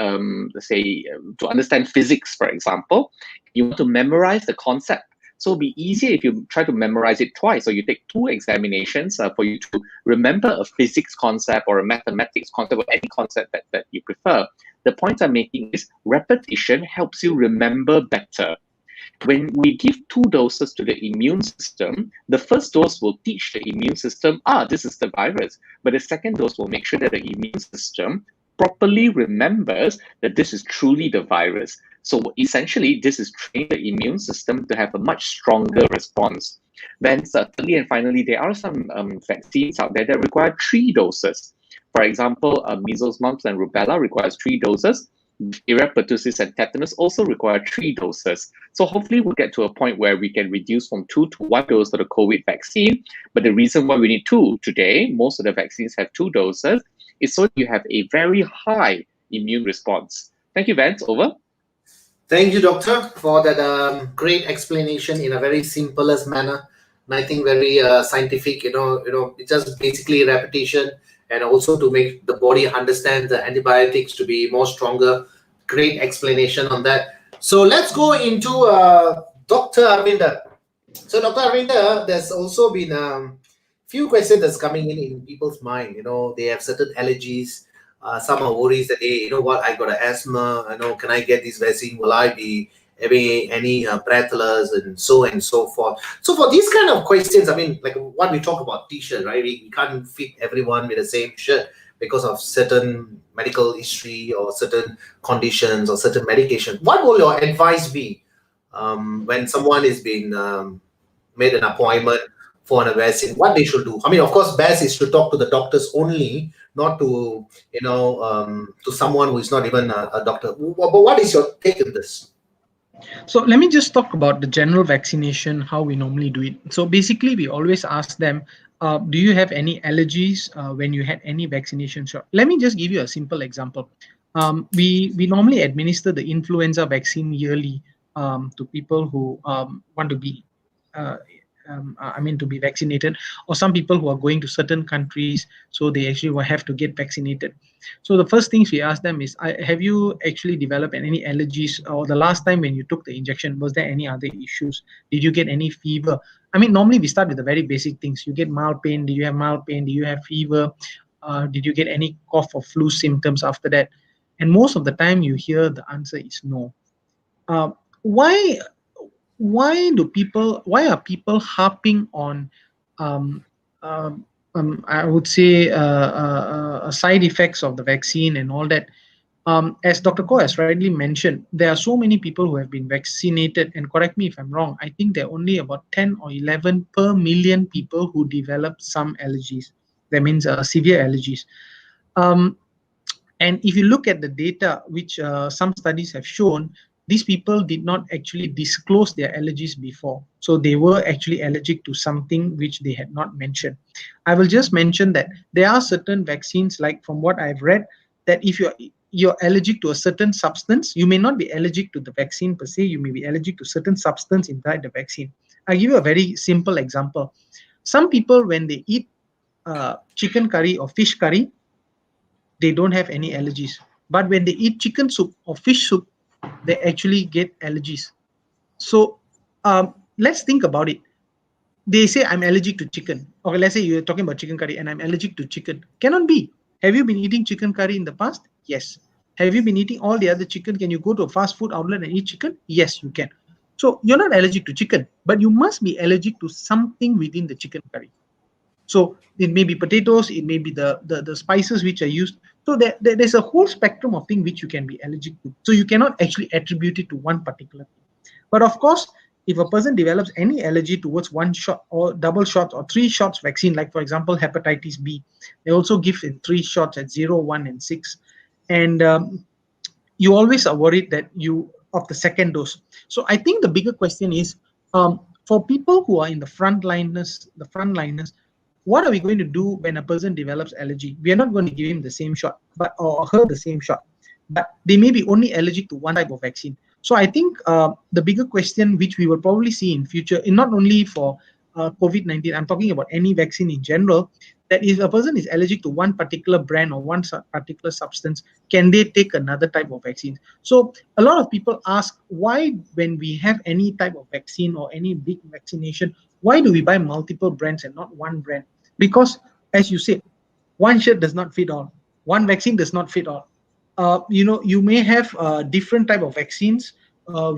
let's say, to understand physics, for example. You want to memorize the concept. So it'll be easier if you try to memorize it twice. So you take 2 examinations for you to remember a physics concept or a mathematics concept or any concept that you prefer. The point I'm making is repetition helps you remember better. When we give 2 doses to the immune system, the first dose will teach the immune system, this is the virus. But the second dose will make sure that the immune system properly remembers that this is truly the virus. So essentially, this is training the immune system to have a much stronger response. Then thirdly and finally, there are some vaccines out there that require 3 doses. For example, measles, mumps, and rubella requires 3 doses. Diphtheria, pertussis, and tetanus also require 3 doses. So hopefully we'll get to a point where we can reduce from 2 to 1 dose for the COVID vaccine. But the reason why we need 2 today, most of the vaccines have 2 doses, is so you have a very high immune response. Thank you, Vance. Over. Thank you, Doctor, for that great explanation in a very simplest manner. And I think very scientific. It's just basically repetition, and also to make the body understand the antibiotics to be more stronger. Great explanation on that. So let's go into Dr. Arvinder. So Dr. Arvinder, there's also been few questions that's coming in people's mind. They have certain allergies. Some are worries that, hey, you know what, I got an asthma. Can I get this vaccine? Will I be having any breathless and so forth? So for these kind of questions, I mean, like what we talk about T-shirt, right? We can't fit everyone with the same shirt because of certain medical history or certain conditions or certain medication. What will your advice be when someone is being made an appointment for a vaccine? What they should do? I mean, of course, best is to talk to the doctors only, not to to someone who is not even a doctor. But what is your take on this? So let me just talk about the general vaccination, how we normally do it. So basically, we always ask them, do you have any allergies when you had any vaccination shot? Let me just give you a simple example. We normally administer the influenza vaccine yearly to people who want to be to be vaccinated, or some people who are going to certain countries, so they actually will have to get vaccinated. So the first things we ask them is, have you actually developed any allergies, or the last time when you took the injection, was there any other issues? Did you get any fever? I mean, normally we start with the very basic things. You get mild pain. Do you have mild pain? Do you have fever? Did you get any cough or flu symptoms after that? And most of the time you hear the answer is no. Why are people harping on I would say side effects of the vaccine and all that? As Dr. Koh has rightly mentioned, there are so many people who have been vaccinated, and correct me if I'm wrong, I think there are only about 10 or 11 per million people who develop some allergies. That means severe allergies. And if you look at the data, which some studies have shown, these people did not actually disclose their allergies before. So they were actually allergic to something which they had not mentioned. I will just mention that there are certain vaccines, like from what I've read, that if you're allergic to a certain substance, you may not be allergic to the vaccine per se, you may be allergic to certain substance inside the vaccine. I'll give you a very simple example. Some people, when they eat chicken curry or fish curry, they don't have any allergies. But when they eat chicken soup or fish soup, they actually get allergies. So let's think about it. They say I'm allergic to chicken. Okay, let's say you're talking about chicken curry and I'm allergic to chicken. Cannot be. Have you been eating chicken curry in the past? Yes. Have you been eating all the other chicken? Can you go to a fast food outlet and eat chicken? Yes, you can. So you're not allergic to chicken, but you must be allergic to something within the chicken curry. So it may be potatoes, it may be the spices which are used. So there's a whole spectrum of things which you can be allergic to. So you cannot actually attribute it to one particular thing. But of course, if a person develops any allergy towards one shot or double shots or 3 shots vaccine, like for example, hepatitis B, they also give in 3 shots at 0, 1, and 6. And you always are worried that you of the second dose. So I think the bigger question is for people who are in the frontliners, what are we going to do when a person develops allergy? We are not going to give him the same shot, but or her the same shot, but they may be only allergic to one type of vaccine. So I think the bigger question, which we will probably see in future, and not only for COVID-19, I'm talking about any vaccine in general, that if a person is allergic to one particular brand or one particular substance, can they take another type of vaccine? So a lot of people ask why, when we have any type of vaccine or any big vaccination, why do we buy multiple brands and not one brand? Because, as you said, one shirt does not fit all. One vaccine does not fit all. You may have different type of vaccines,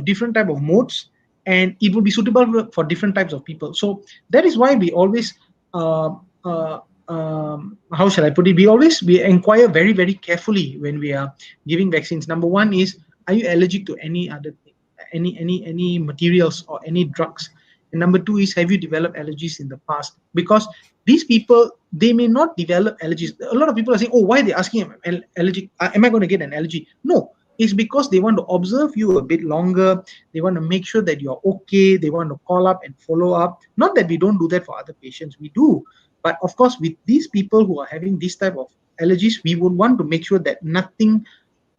different type of modes, and it will be suitable for different types of people. So that is why we always, uh, uh, how shall I put it? We inquire very, very carefully when we are giving vaccines. Number one is, are you allergic to any other thing, any materials or any drugs? And number two is, have you developed allergies in the past? Because these people, they may not develop allergies. A lot of people are saying, oh, why are they asking, am allergic? Am I going to get an allergy? No, it's because they want to observe you a bit longer. They want to make sure that you're okay. They want to call up and follow up. Not that we don't do that for other patients, we do. But of course, with these people who are having this type of allergies, we would want to make sure that nothing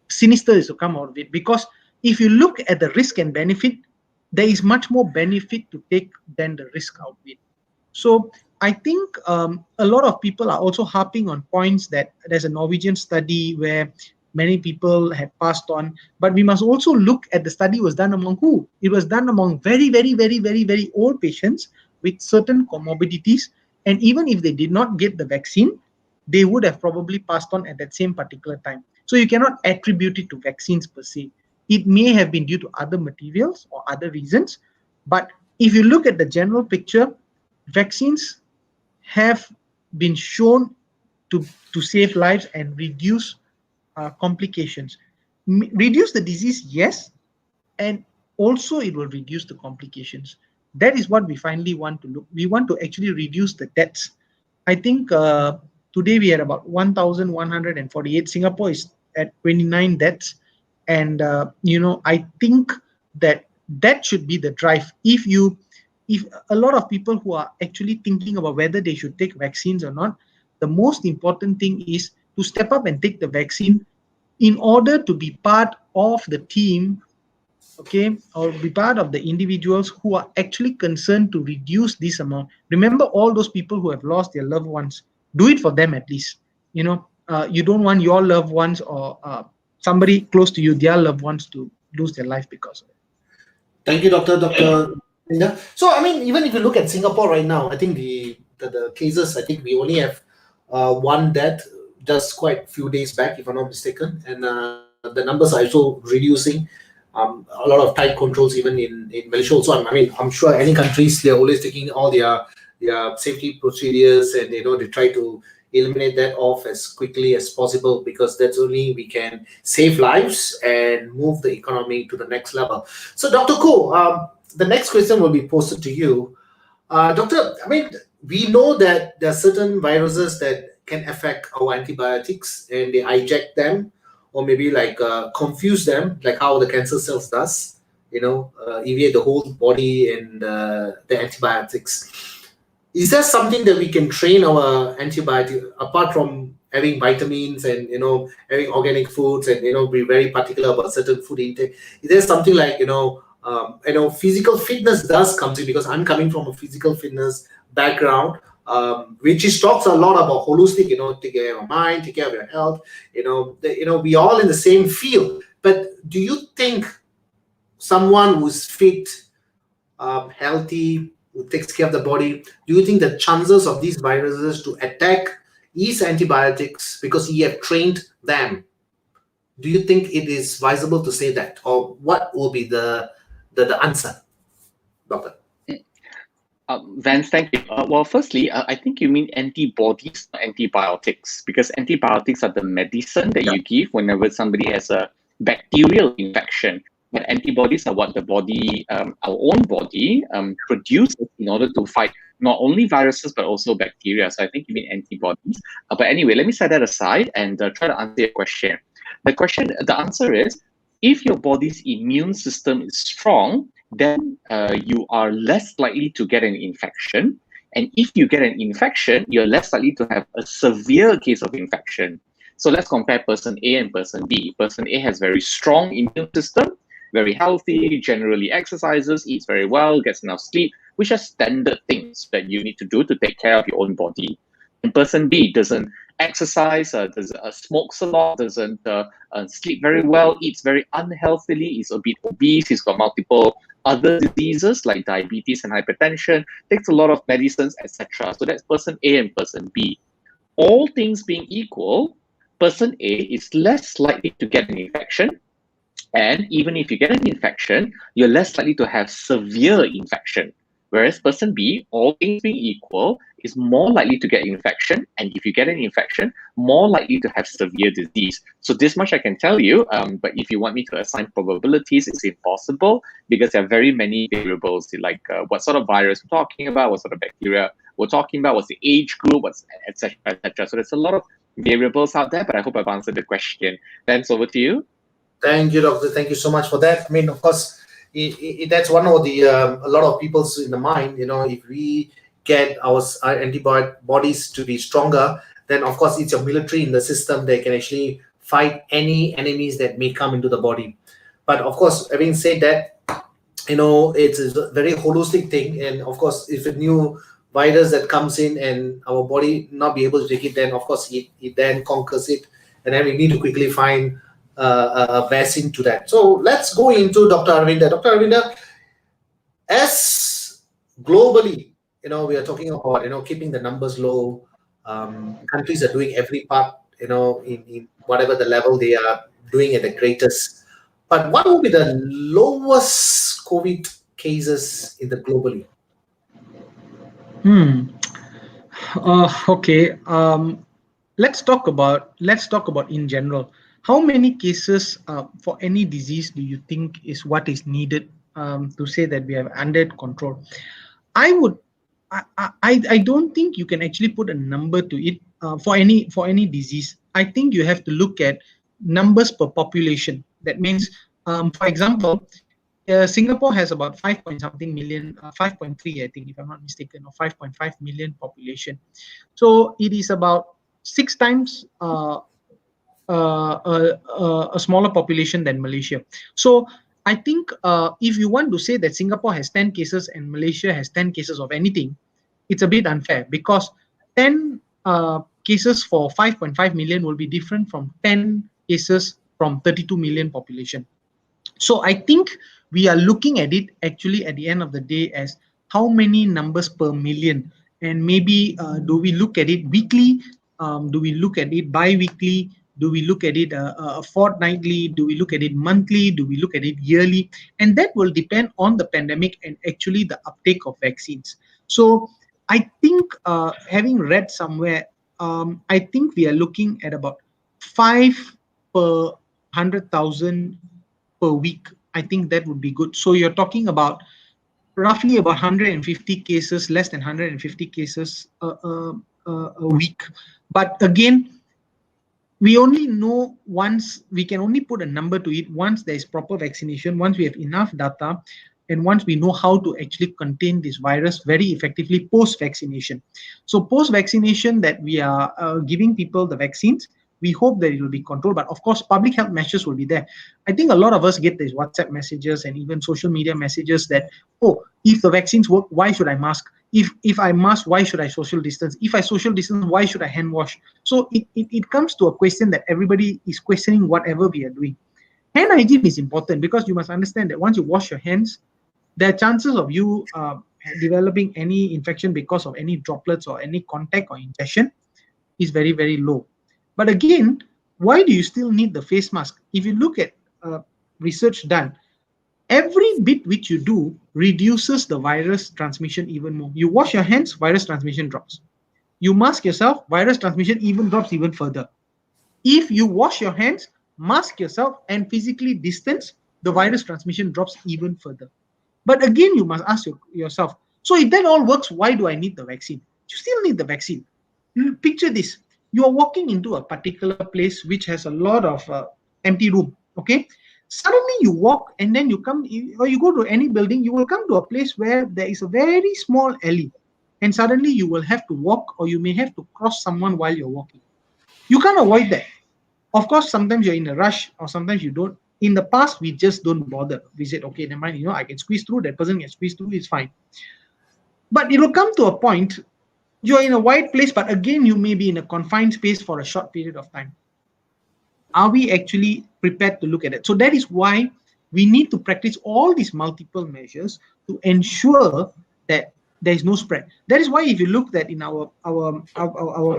sinister is to come out of it. Because if you look at the risk and benefit, there is much more benefit to take than the risk out of it. So I think a lot of people are also harping on points that there's a Norwegian study where many people had passed on, but we must also look at the study was done among who? It was done among very, very, very, very, very old patients with certain comorbidities. And even if they did not get the vaccine, they would have probably passed on at that same particular time. So you cannot attribute it to vaccines per se. It may have been due to other materials or other reasons. But if you look at the general picture, vaccines have been shown to save lives and reduce complications. Reduce the disease, yes, and also it will reduce the complications. That is what we finally want to look. We want to actually reduce the deaths. I think today we are about 1,148. Singapore is at 29 deaths, and I think that should be the drive. If a lot of people who are actually thinking about whether they should take vaccines or not, the most important thing is to step up and take the vaccine in order to be part of the team, okay, or be part of the individuals who are actually concerned to reduce this amount. Remember all those people who have lost their loved ones. Do it for them at least. You don't want your loved ones or somebody close to you, their loved ones, to lose their life because of it. Thank you, Dr. Arvinder. So, I mean, even if you look at Singapore right now, I think the cases, I think we only have one death just quite few days back, if I'm not mistaken, and the numbers are also reducing. A lot of tight controls even in Malaysia also. I mean, I'm sure any countries, they're always taking all their safety procedures, and they try to eliminate that off as quickly as possible, because that's only we can save lives and move the economy to the next level. So, Dr. Ko, the next question will be posted to you. Doctor, I mean, we know that there are certain viruses that can affect our antibiotics and they hijack them, or maybe like confuse them, like how the cancer cells does, evade the whole body and the antibiotics. Is there something that we can train our antibiotic, apart from having vitamins and having organic foods and be very particular about certain food intake? Is there something like physical fitness does come in, because I'm coming from a physical fitness background, which is talks a lot about holistic, take care of your mind, take care of your health, we all in the same field. But do you think someone who's fit healthy, who takes care of the body, do you think the chances of these viruses to attack his antibiotics because he have trained them? Do you think it is feasible to say that, or what will be the answer, doctor? Vance, thank you. Well, firstly, I think you mean antibodies, not antibiotics, because antibiotics are the medicine that you give whenever somebody has a bacterial infection. But antibodies are what the body, our own body, produces in order to fight not only viruses but also bacteria. So I think you mean antibodies. But anyway, let me set that aside and try to answer your question. The answer is, if your body's immune system is strong, then you are less likely to get an infection. And if you get an infection, you're less likely to have a severe case of infection. So let's compare person A and person B. Person A has very strong immune system, very healthy, generally exercises, eats very well, gets enough sleep, which are standard things that you need to do to take care of your own body. And person B doesn't exercise, smokes a lot, doesn't sleep very well, eats very unhealthily, is a bit obese, he's got multiple other diseases like diabetes and hypertension, takes a lot of medicines, etc. So that's person A and person B. All things being equal, person A is less likely to get an infection. And even if you get an infection, you're less likely to have severe infection. Whereas person B, all things being equal, is more likely to get infection. And if you get an infection, more likely to have severe disease. So this much I can tell you, but if you want me to assign probabilities, it's impossible because there are very many variables, like what sort of virus we're talking about, what sort of bacteria we're talking about, what's the age group, what's etc. etc. So there's a lot of variables out there, but I hope I've answered the question. Then over to you. Thank you, doctor. Thank you so much for that. I mean, of course, that's one of the a lot of people's in the mind. If we get our antibodies to be stronger, then of course it's your military in the system. They can actually fight any enemies that may come into the body. But of course, having said that, it's a very holistic thing. And of course, if a new virus that comes in and our body not be able to take it, then of course it then conquers it, and then we need to quickly find a vaccine to that. So let's go into Dr. Arvinder. Dr. Arvinder, as globally, we are talking about, keeping the numbers low. Countries are doing every part, in whatever the level they are doing at the greatest. But what will be the lowest COVID cases in the globally? Okay. Let's talk about in general. How many cases for any disease do you think is what is needed to say that we have under control? I don't think you can actually put a number to it for any disease. I think you have to look at numbers per population. That means, for example, Singapore has about 5.something million, 5.3, I think, if I'm not mistaken, or 5.5 million population. So it is about 6 times a smaller population than Malaysia. So I think if you want to say that Singapore has 10 cases and Malaysia has 10 cases of anything, it's a bit unfair, because 10 cases for 5.5 million will be different from 10 cases from 32 million population. So I think we are looking at it actually at the end of the day as how many numbers per million, and maybe do we look at it weekly, do we look at it bi-weekly, do we look at it fortnightly, do we look at it monthly, do we look at it yearly? And that will depend on the pandemic and actually the uptake of vaccines. So I think having read somewhere, I think we are looking at about 5 per 100,000 per week. I think that would be good. So you're talking about roughly about 150 cases, less than 150 cases a week. But again, we only know once, we can only put a number to it once there is proper vaccination, once we have enough data, and once we know how to actually contain this virus very effectively post-vaccination. So post-vaccination that we are giving people the vaccines, we hope that it will be controlled, but of course public health measures will be there. I think a lot of us get these WhatsApp messages and even social media messages that, oh, if the vaccines work, why should I mask? If I mask, why should I social distance? If I social distance, why should I hand wash? So it comes to a question that everybody is questioning whatever we are doing. Hand hygiene is important, because you must understand that once you wash your hands, the chances of you developing any infection because of any droplets or any contact or ingestion is very, very low. But again, why do you still need the face mask? If you look at research done, every bit which you do reduces the virus transmission even more. You wash your hands, virus transmission drops. You mask yourself, virus transmission even drops even further. If you wash your hands, mask yourself, and physically distance, the virus transmission drops even further. But again, you must ask yourself, so if that all works, why do I need the vaccine? You still need the vaccine. Picture this. You are walking into a particular place which has a lot of empty room, okay? Suddenly you walk and then you come, or you go to any building, you will come to a place where there is a very small alley. And suddenly you will have to walk, or you may have to cross someone while you're walking. You can't avoid that. Of course, sometimes you're in a rush, or sometimes you don't. In the past, we just don't bother. We said, okay, never mind, I can squeeze through, that person can squeeze through, it's fine. But it will come to a point, you're in a wide place, but again, you may be in a confined space for a short period of time. Are we actually prepared to look at it? So that is why we need to practice all these multiple measures to ensure that there is no spread. That is why if you look at in our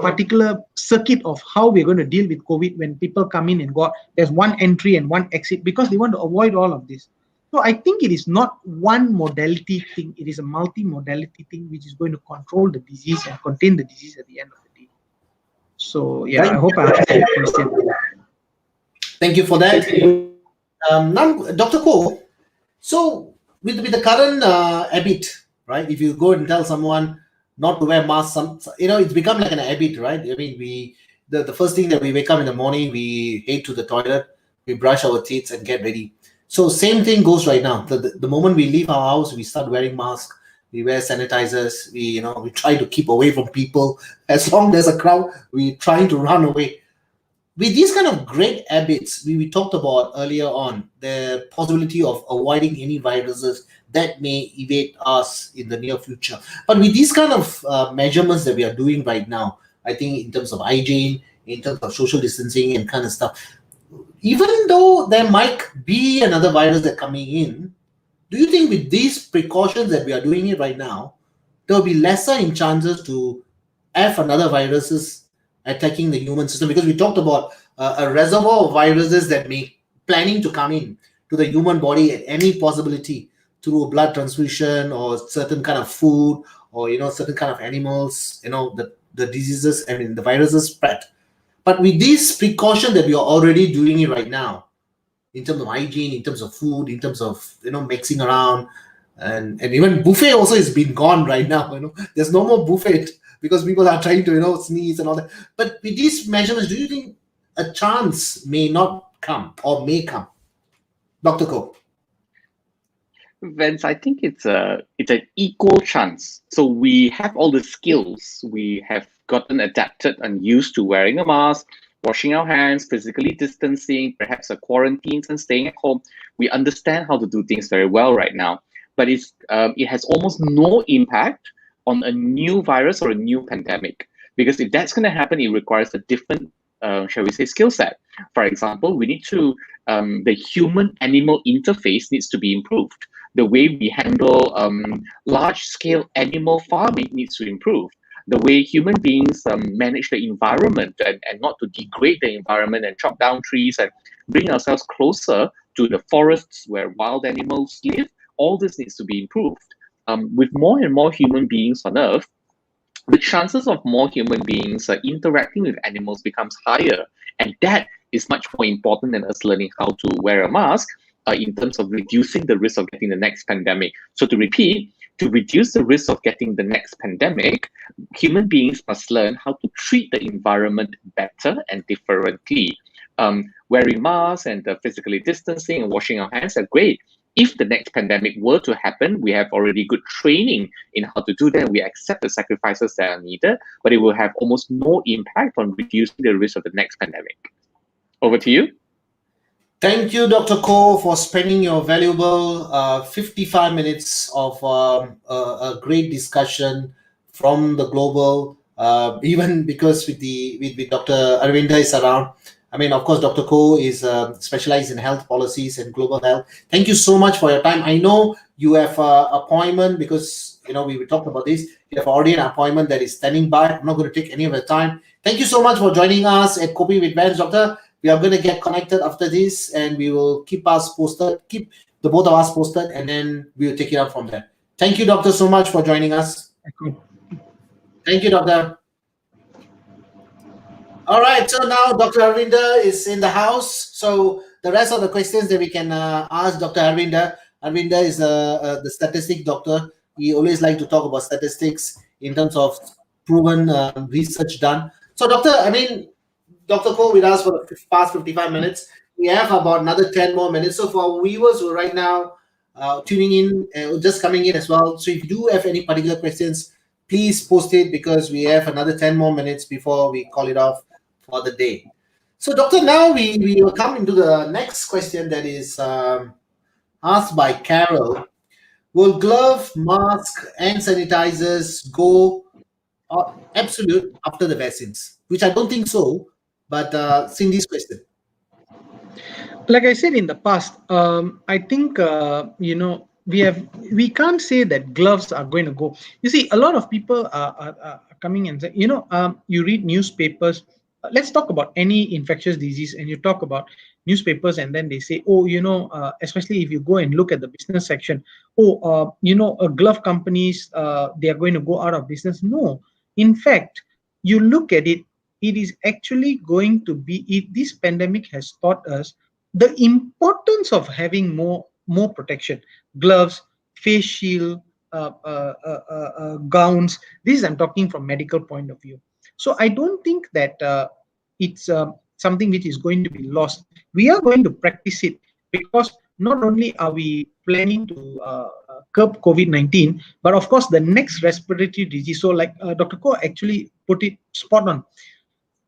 particular circuit of how we're going to deal with COVID, when people come in and go out, there's one entry and one exit, because they want to avoid all of this. So I think it is not one modality thing, it is a multi-modality thing which is going to control the disease and contain the disease at the end of the day. So yeah, I hope I answered your question. Thank you for that. Now, Dr. Koh, so with the current habit, right? If you go and tell someone not to wear masks, it's become like an habit, right? I mean, the first thing that we wake up in the morning, we head to the toilet, we brush our teeth and get ready. So same thing goes right now. The moment we leave our house, we start wearing masks, we wear sanitizers, we try to keep away from people. As long as there's a crowd, we trying to run away. With these kind of great habits, we talked about earlier on, the possibility of avoiding any viruses that may evade us in the near future. But with these kind of measurements that we are doing right now, I think in terms of hygiene, in terms of social distancing and kind of stuff, even though there might be another virus that coming in, do you think with these precautions that we are doing it right now, there will be lesser in chances to have another viruses attacking the human system? Because we talked about a reservoir of viruses that may planning to come in to the human body at any possibility through a blood transfusion or certain kind of food or certain kind of animals, the diseases, I mean the viruses spread. But with this precaution that we are already doing it right now, in terms of hygiene, in terms of food, in terms of mixing around, and even buffet also is been gone right now. There's no more buffet because people are trying to sneeze and all that. But with these measurements, do you think a chance may not come or may come? Dr. Koh. Vince, I think it's an equal chance. So we have all the skills. We have gotten adapted and used to wearing a mask, washing our hands, physically distancing, perhaps a quarantines and staying at home. We understand how to do things very well right now. But it has almost no impact on a new virus or a new pandemic. Because if that's going to happen, it requires a different, shall we say, skill set. For example, we need to, the human-animal interface needs to be improved. The way we handle large-scale animal farming needs to improve. The way human beings manage the environment and not to degrade the environment and chop down trees and bring ourselves closer to the forests where wild animals live, all this needs to be improved. With more and more human beings on Earth, the chances of more human beings interacting with animals becomes higher. And that is much more important than us learning how to wear a mask in terms of reducing the risk of getting the next pandemic. So to repeat, to reduce the risk of getting the next pandemic, human beings must learn how to treat the environment better and differently. Wearing masks and physically distancing and washing our hands are great. If the next pandemic were to happen, we have already good training in how to do that. We accept the sacrifices that are needed, but it will have almost no impact on reducing the risk of the next pandemic. Over to you. Thank you, Dr. Koh, for spending your valuable 55 minutes of a great discussion from the global, even because with Dr. Arvinder is around. I mean, of course, Dr. Koh is specialized in health policies and global health. Thank you so much for your time. I know you have an appointment because we talked about this. You have already an appointment that is standing by. I'm not going to take any of the time. Thank you so much for joining us at Kopi with Vans, Doctor. We are going to get connected after this, and we will keep the both of us posted, and then we will take it up from there. Thank you, Doctor, so much for joining us. Thank you, Doctor. All right, so now Dr. Arvinder is in the house. So the rest of the questions that we can ask Dr. Arvinder. Arvinder is the statistic doctor. He always like to talk about statistics in terms of proven research done. So, Doctor, Dr. Khor with us for the past 55 minutes. We have about another 10 more minutes. So for our viewers who are right now tuning in, just coming in as well. So if you do have any particular questions, please post it because we have another 10 more minutes before we call it off for the day. So, Doctor, now we will come into the next question that is asked by Carol. Will glove, mask, and sanitizers go absolute after the vaccines? Which I don't think so, but Cindy's question. Like I said in the past, I think we can't say that gloves are going to go. You see, a lot of people are coming and say, you read newspapers. Let's talk about any infectious disease, and you talk about newspapers, and then they say, especially if you go and look at the business section, glove companies, they are going to go out of business. No, in fact, you look at it, it is actually going to be. This pandemic has taught us the importance of having more protection, gloves, face shield, gowns. This I'm talking from medical point of view. So I don't think that it's something which is going to be lost. We are going to practice it because not only are we planning to curb COVID-19, but of course the next respiratory disease. So like Dr. Khor actually put it spot on.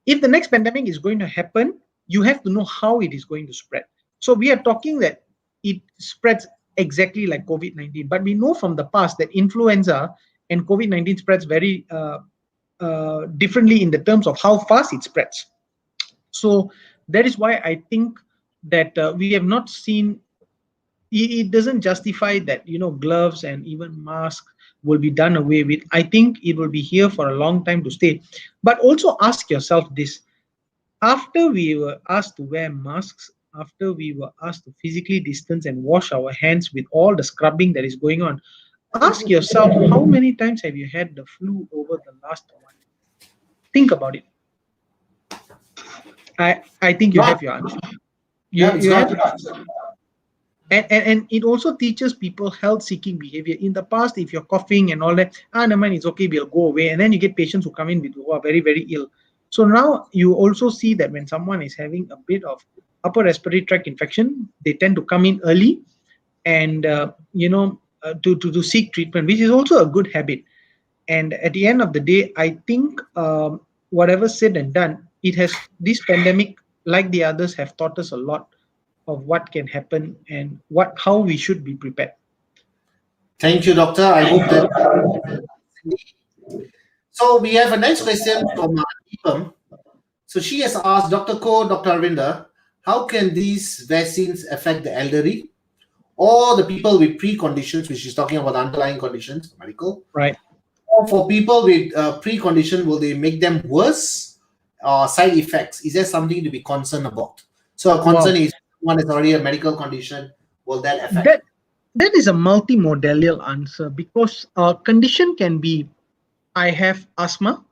If the next pandemic is going to happen, you have to know how it is going to spread. So we are talking that it spreads exactly like COVID-19, but we know from the past that influenza and COVID-19 spreads very differently in the terms of how fast it spreads. So that is why I think that we have not seen, it doesn't justify that, gloves and even masks will be done away with. I think it will be here for a long time to stay. But also ask yourself this. After we were asked to wear masks, after we were asked to physically distance and wash our hands with all the scrubbing that is going on, ask yourself, how many times have you had the flu over the last one? Think about it. I think you have your answer. You have your answer. And it also teaches people health-seeking behavior. In the past, if you're coughing and all that, never mind, it's okay, we'll go away. And then you get patients who come in who are very, very ill. So now you also see that when someone is having a bit of upper respiratory tract infection, they tend to come in early and to seek treatment, which is also a good habit. And at the end of the day, I think whatever said and done, this pandemic, like the others, have taught us a lot of what can happen and how we should be prepared. Thank you, Doctor. I hope that. So we have a next question from Deepam. So she has asked Dr. Khor, Dr. Arvinder, how can these vaccines affect the elderly or the people with preconditions, which is talking about underlying conditions, medical? Right. Or for people with precondition, will they make them worse? Side effects? Is there something to be concerned about? So a concern is one is already a medical condition. Will that affect? That is a multimodal answer because condition can be, I have asthma,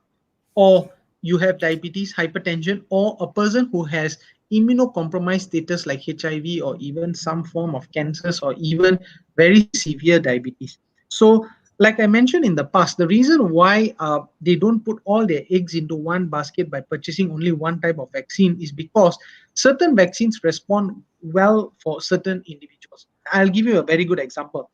or you have diabetes, hypertension, or a person who has immunocompromised status like HIV or even some form of cancers or even very severe diabetes. So like I mentioned in the past, the reason why they don't put all their eggs into one basket by purchasing only one type of vaccine is because certain vaccines respond well for certain individuals. I'll give you a very good example.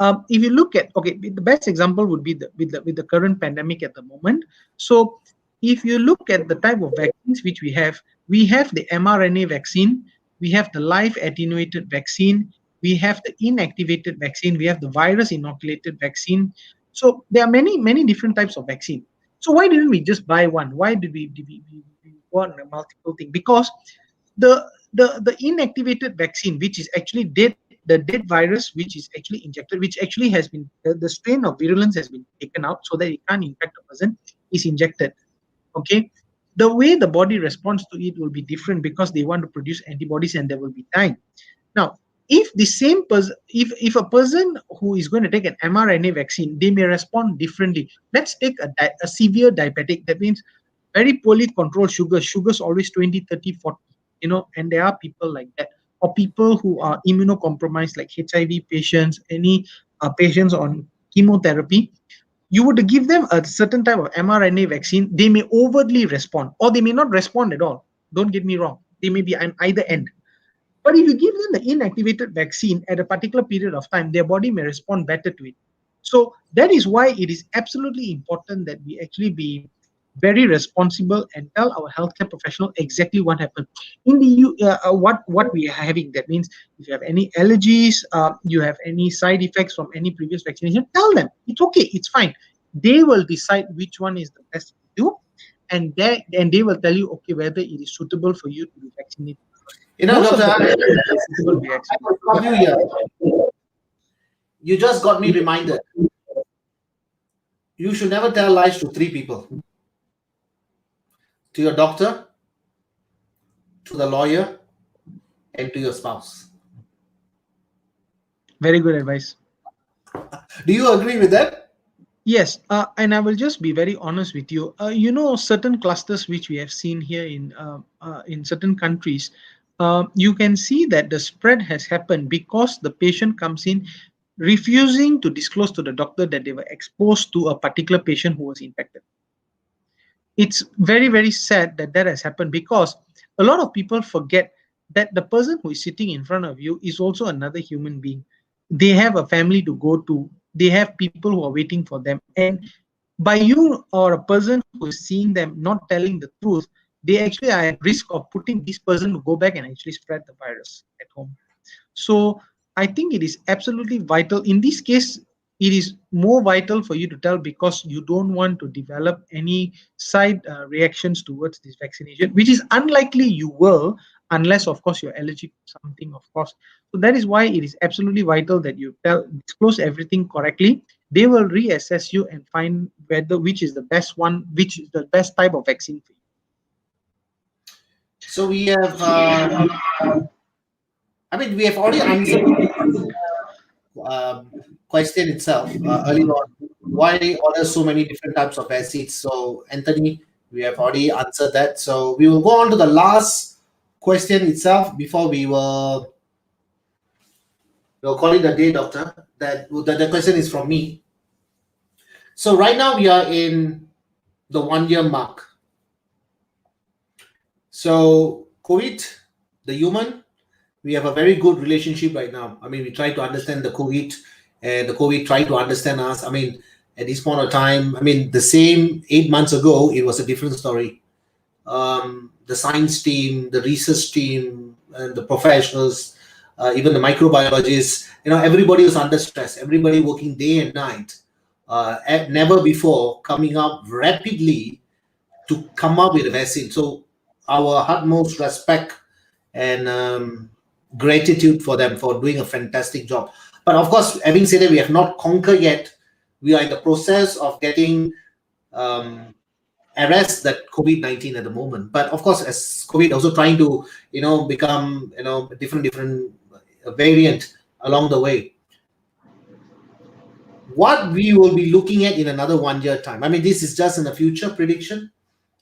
If you look at, the best example would be with the current pandemic at the moment. So if you look at the type of vaccines which we have the mRNA vaccine, we have the live attenuated vaccine, we have the inactivated vaccine, we have the virus inoculated vaccine. So there are many different types of vaccine. So why didn't we just buy one? Why did we want a multiple thing? Because the inactivated vaccine, which is actually dead the dead virus which is actually injected, which actually has been the strain of virulence has been taken out so that it can't infect a person, is injected. Okay, the way the body responds to it will be different because they want to produce antibodies and there will be time. Now, if the same person, if a person who is going to take an mRNA vaccine, they may respond differently. Let's take a severe diabetic. That means very poorly controlled sugars always 20, 30, 40, and there are people like that, or people who are immunocompromised like HIV patients, any patients on chemotherapy. You would give them a certain type of mRNA vaccine, they may overtly respond or they may not respond at all. Don't get me wrong, they may be on either end. But if you give them the inactivated vaccine at a particular period of time, their body may respond better to it. So that is why it is absolutely important that we actually be very responsible and tell our healthcare professional exactly what happened in the what we are having. That means if you have any allergies, you have any side effects from any previous vaccination, tell them it's okay, it's fine. They will decide which one is the best to do, and they will tell you okay whether it is suitable for you to be vaccinated. Most Dr. of the Arvinder, suitable I reaction. will stop you here. You just got me reminded. You should never tell lies to three people: to your doctor, to the lawyer, and to your spouse. Very good advice. Do you agree with that? Yes, and I will just be very honest with you. Certain clusters which we have seen here in certain countries, you can see that the spread has happened because the patient comes in refusing to disclose to the doctor that they were exposed to a particular patient who was infected. It's very, very sad that that has happened because a lot of people forget that the person who is sitting in front of you is also another human being. They have a family to go to, they have people who are waiting for them, and by you or a person who is seeing them not telling the truth, they actually are at risk of putting this person to go back and actually spread the virus at home. So I think it is absolutely vital. In this case, it is more vital for you to tell because you don't want to develop any side reactions towards this vaccination, which is unlikely you will, unless, of course, you're allergic to something, of course. So that is why it is absolutely vital that you disclose everything correctly. They will reassess you and find whether which is the best one, which is the best type of vaccine for you. So we have, we have already answered question itself earlier on. Why order so many different types of acids? So, Anthony, we have already answered that. So, we will go on to the last question itself before we'll call it a day, doctor. The question is from me. So, right now we are in the 1 year mark. So, COVID, the human, we have a very good relationship right now. We try to understand the COVID, and the COVID try to understand us. At this point of time, the same 8 months ago, it was a different story. The science team, the research team, and the professionals, even the microbiologists, everybody was under stress. Everybody working day and night, never before coming up rapidly to come up with a vaccine. So our utmost respect and gratitude for them for doing a fantastic job. But of course, having said that, we have not conquered yet. We are in the process of getting arrest that COVID-19 at the moment. But of course, as COVID also trying to become different variant along the way. What we will be looking at in another 1 year time. This is just in the future prediction.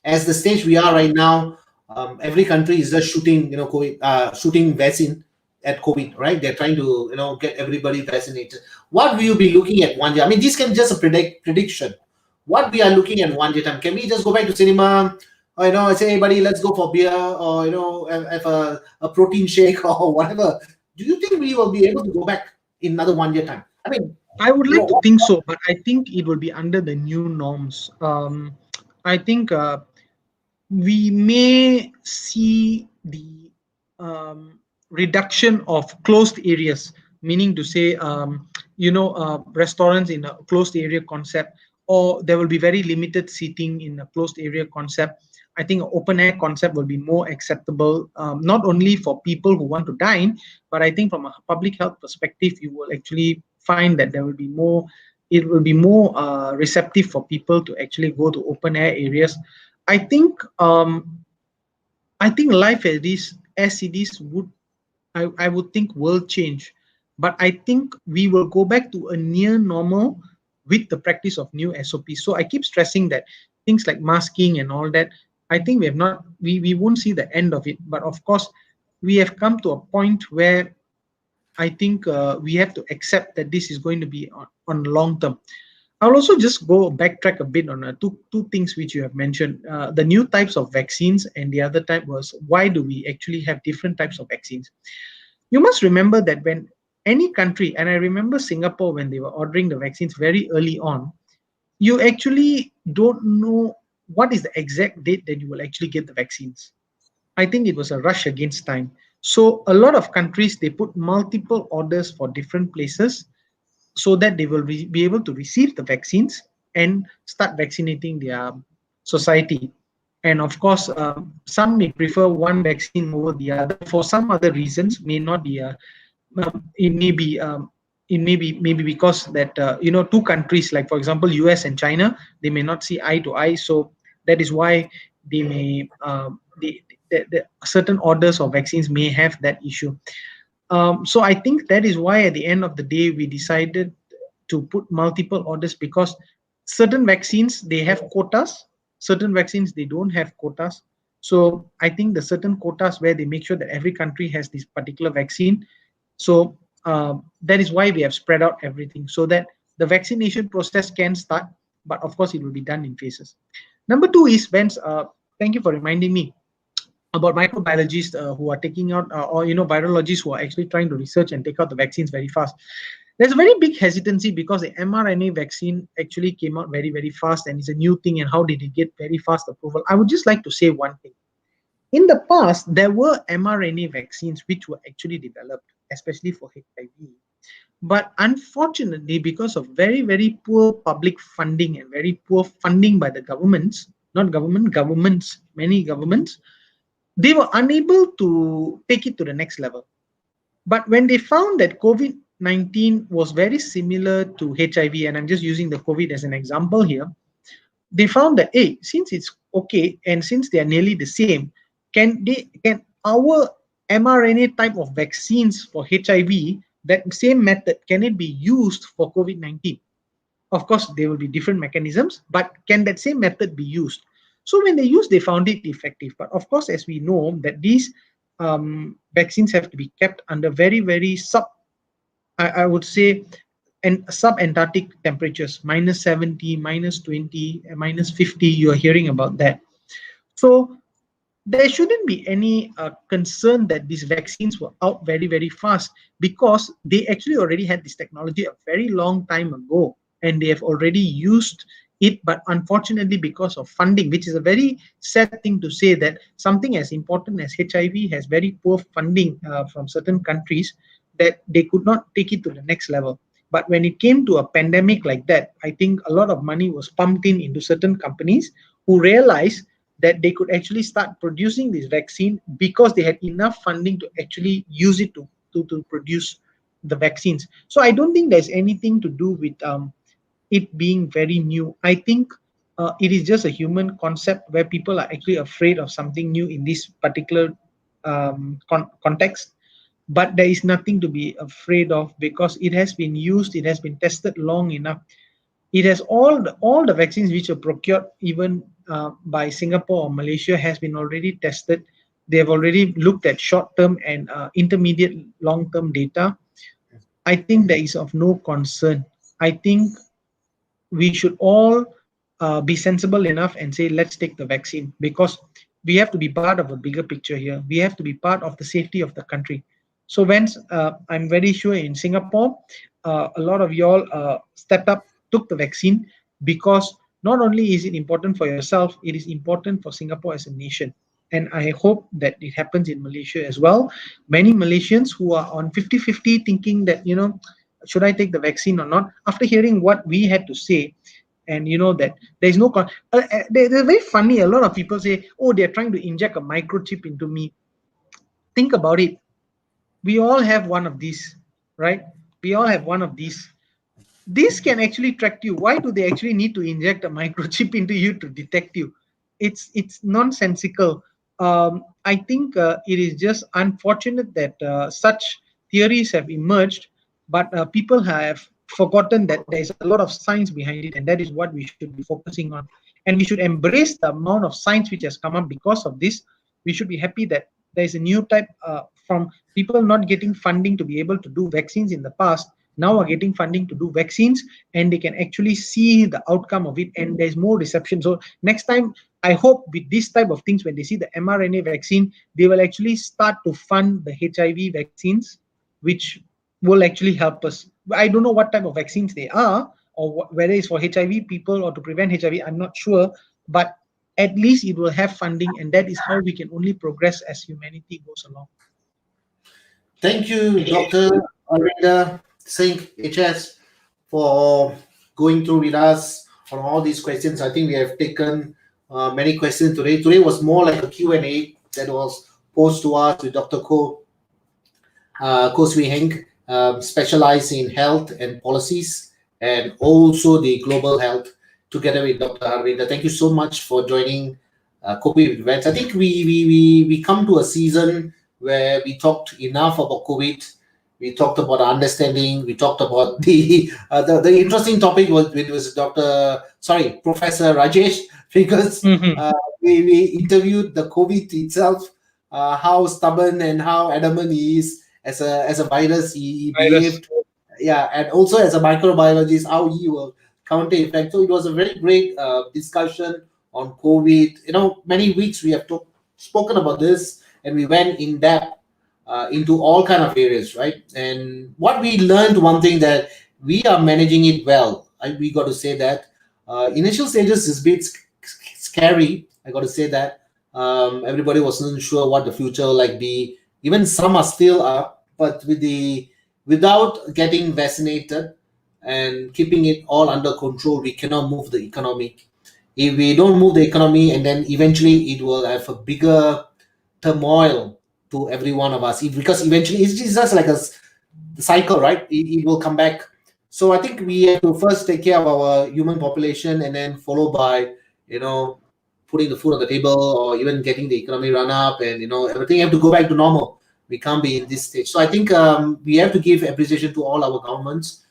As the stage we are right now, every country is just shooting shooting vaccine at COVID, right? They're trying to get everybody vaccinated. What will you be looking at 1 year? This can just a prediction. What we are looking at 1 year time? Can we just go back to cinema? Or say, hey buddy, let's go for beer, or have a protein shake or whatever. Do you think we will be able to go back in another 1 year time? I would like to think so, but I think it will be under the new norms. I think we may see the reduction of closed areas, meaning to say, restaurants in a closed area concept, or there will be very limited seating in a closed area concept. I think an open air concept will be more acceptable, not only for people who want to dine, but I think from a public health perspective, you will actually find that there will be more, it will be more receptive for people to actually go to open air areas. I think I think life as it is would, I would think will change. But I think we will go back to a near normal with the practice of new SOPs. So I keep stressing that things like masking and all that, I think we have not, we won't see the end of it. But of course, we have come to a point where I think we have to accept that this is going to be on long term. I'll also just go backtrack a bit on two things which you have mentioned. The new types of vaccines, and the other type was why do we actually have different types of vaccines? You must remember that when any country, and I remember Singapore when they were ordering the vaccines very early on, you actually don't know what is the exact date that you will actually get the vaccines. I think it was a rush against time. So a lot of countries, they put multiple orders for different places so that they will be able to receive the vaccines and start vaccinating their society. And of course, some may prefer one vaccine over the other for some other reasons. May not be it may be maybe because that two countries, like for example US and China, they may not see eye to eye, so that is why they may the certain orders of vaccines may have that issue. So I think that is why at the end of the day we decided to put multiple orders, because certain vaccines they have quotas, certain vaccines they don't have quotas. So I think the certain quotas where they make sure that every country has this particular vaccine. So that is why we have spread out everything so that the vaccination process can start, but of course it will be done in phases. Number two is, Vance, thank you for reminding me about microbiologists who are taking out, or virologists who are actually trying to research and take out the vaccines very fast. There's a very big hesitancy because the mRNA vaccine actually came out very, very fast, and it's a new thing. And how did it get very fast approval? I would just like to say one thing. In the past, there were mRNA vaccines which were actually developed, especially for HIV. But unfortunately, because of very, very poor public funding and very poor funding by the governments, not government, governments, many governments, they were unable to take it to the next level. But when they found that COVID-19 was very similar to HIV, and I'm just using the COVID as an example here, they found that, hey, since it's okay and since they are nearly the same, can our mRNA type of vaccines for HIV, that same method, can it be used for COVID-19? Of course, there will be different mechanisms, but can that same method be used? So when they used, they found it effective. But of course, as we know, that these vaccines have to be kept under very, very I would say, and sub-Antarctic temperatures, minus 70, minus 20, minus 50, you are hearing about that. So there shouldn't be any concern that these vaccines were out very, very fast, because they actually already had this technology a very long time ago, and they have already used it. But unfortunately, because of funding, which is a very sad thing to say, that something as important as HIV has very poor funding from certain countries, that they could not take it to the next level. But when it came to a pandemic like that, I think a lot of money was pumped into certain companies who realized that they could actually start producing this vaccine because they had enough funding to actually use it to produce the vaccines. So I don't think there's anything to do with it being very new. I think it is just a human concept where people are actually afraid of something new in this particular context. But there is nothing to be afraid of, because it has been used, it has been tested long enough. It has all the vaccines which are procured even by Singapore or Malaysia has been already tested. They have already looked at short-term and intermediate long-term data. I think there is of no concern. I think we should all be sensible enough and say, let's take the vaccine, because we have to be part of a bigger picture here. We have to be part of the safety of the country. So Vance, I'm very sure in Singapore, a lot of y'all stepped up, took the vaccine, because not only is it important for yourself, it is important for Singapore as a nation. And I hope that it happens in Malaysia as well. Many Malaysians who are on 50-50 thinking that, should I take the vaccine or not? After hearing what we had to say, and that there's no they're very funny. A lot of people say, oh, they're trying to inject a microchip into me. Think about it. We all have one of these, right? We all have one of these. This can actually track you. Why do they actually need to inject a microchip into you to detect you? It's nonsensical. I think it is just unfortunate that such theories have emerged, but people have forgotten that there is a lot of science behind it, and that is what we should be focusing on. And we should embrace the amount of science which has come up because of this. We should be happy that there is a new type from people not getting funding to be able to do vaccines in the past, now are getting funding to do vaccines, and they can actually see the outcome of it, and there's more reception. So next time, I hope with this type of things, when they see the mRNA vaccine, they will actually start to fund the HIV vaccines, which will actually help us. I don't know what type of vaccines they are, or whether it's for HIV people or to prevent HIV, I'm not sure, but at least it will have funding, and that is how we can only progress as humanity goes along. Thank you, Dr. Arvinder Singh HS, for going through with us on all these questions. I think we have taken many questions today. Today was more like a Q&A that was posed to us with Dr. Swee Kheng, specialized in health and policies, and also the global health, together with Dr. Arvinder. Thank you so much for joining Kopi events. I think we come to a season where we talked enough about COVID. We talked about understanding. We talked about the interesting topic was Professor Rajesh, because we interviewed the COVID itself, how stubborn and how adamant he is as a virus. He behaved, yeah, and also as a microbiologist, how he will counter effect. So it was a very great discussion on COVID. Many weeks we have spoken about this, and we went in depth into all kind of areas, right? And what we learned, one thing, that we are managing it well. We got to say that initial stages is a bit scary. I got to say that everybody wasn't sure what the future will be. Even some are still up, but without getting vaccinated and keeping it all under control, we cannot move the economy. If we don't move the economy, and then eventually it will have a bigger turmoil to every one of us, because eventually it's just like a cycle, right? It will come back. So I think we have to first take care of our human population, and then followed by putting the food on the table, or even getting the economy run up, and everything have to go back to normal. We can't be in this stage. So I think we have to give appreciation to all our governments,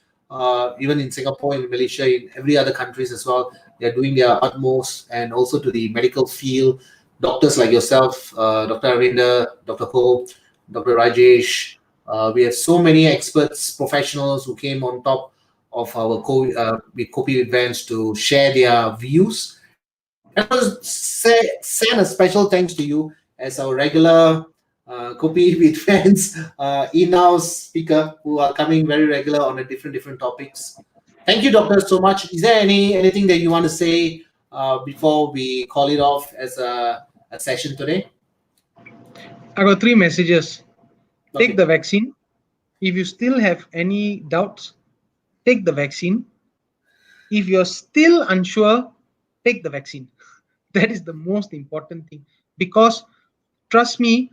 even in Singapore, in Malaysia, in every other countries as well. They're doing their utmost, and also to the medical field, doctors like yourself, Dr. Arvinder, Dr. Ko, Dr. Rajesh. We have so many experts, professionals who came on top of our Kopi events to share their views. And I want to send a special thanks to you as our regular Kopi with fans, in-house speaker, who are coming very regular on a different topics. Thank you, doctor, so much. Is there anything that you want to say before we call it off as a session today? I got 3 messages. Okay. Take the vaccine. If you still have any doubts, take the vaccine. If you're still unsure, take the vaccine. That is the most important thing, because trust me,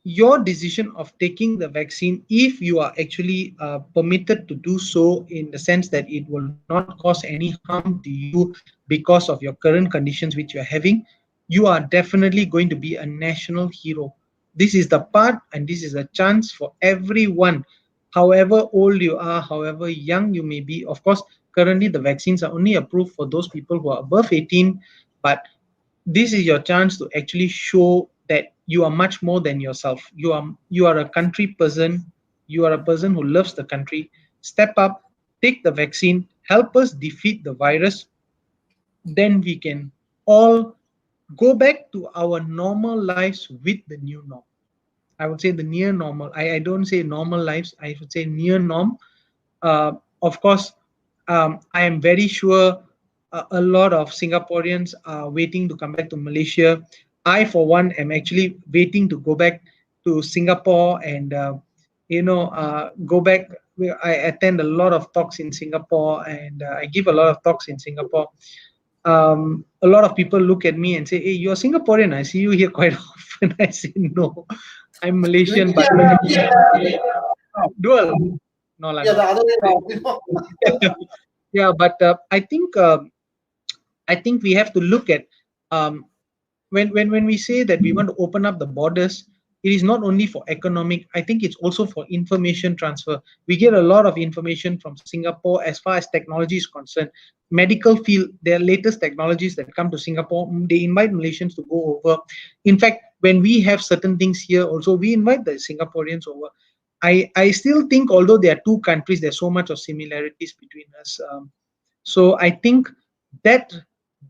your decision of taking the vaccine, if you are actually permitted to do so, in the sense that it will not cause any harm to you because of your current conditions which you're having, you are definitely going to be a national hero. This is the part, and this is a chance for everyone, however old you are, however young you may be. Of course, currently the vaccines are only approved for those people who are above 18, but this is your chance to actually show that you are much more than yourself. You are a country person. You are a person who loves the country. Step up, take the vaccine, help us defeat the virus. Then we can all go back to our normal lives with the new norm. I would say the near normal. I don't say normal lives. I would say near norm. Of course, I am very sure a lot of Singaporeans are waiting to come back to Malaysia. I, for one, am actually waiting to go back to Singapore and go back I attend a lot of talks in Singapore, and I give a lot of talks in Singapore. A lot of people look at me and say, "Hey, you're Singaporean. I see you here quite often." I say, "No, I'm Malaysian, but dual. No, lah, Yeah, no, the lah." other way around. You know? Yeah, but I think we have to look at, um, when we say that we want to open up the borders, it is not only for economic. I think it's also for information transfer. We get a lot of information from Singapore as far as technology is concerned. Medical field, their latest technologies that come to Singapore, they invite Malaysians to go over. In fact, when we have certain things here, also we invite the Singaporeans over. I still think, although there are two countries, there's so much of similarities between us. So I think that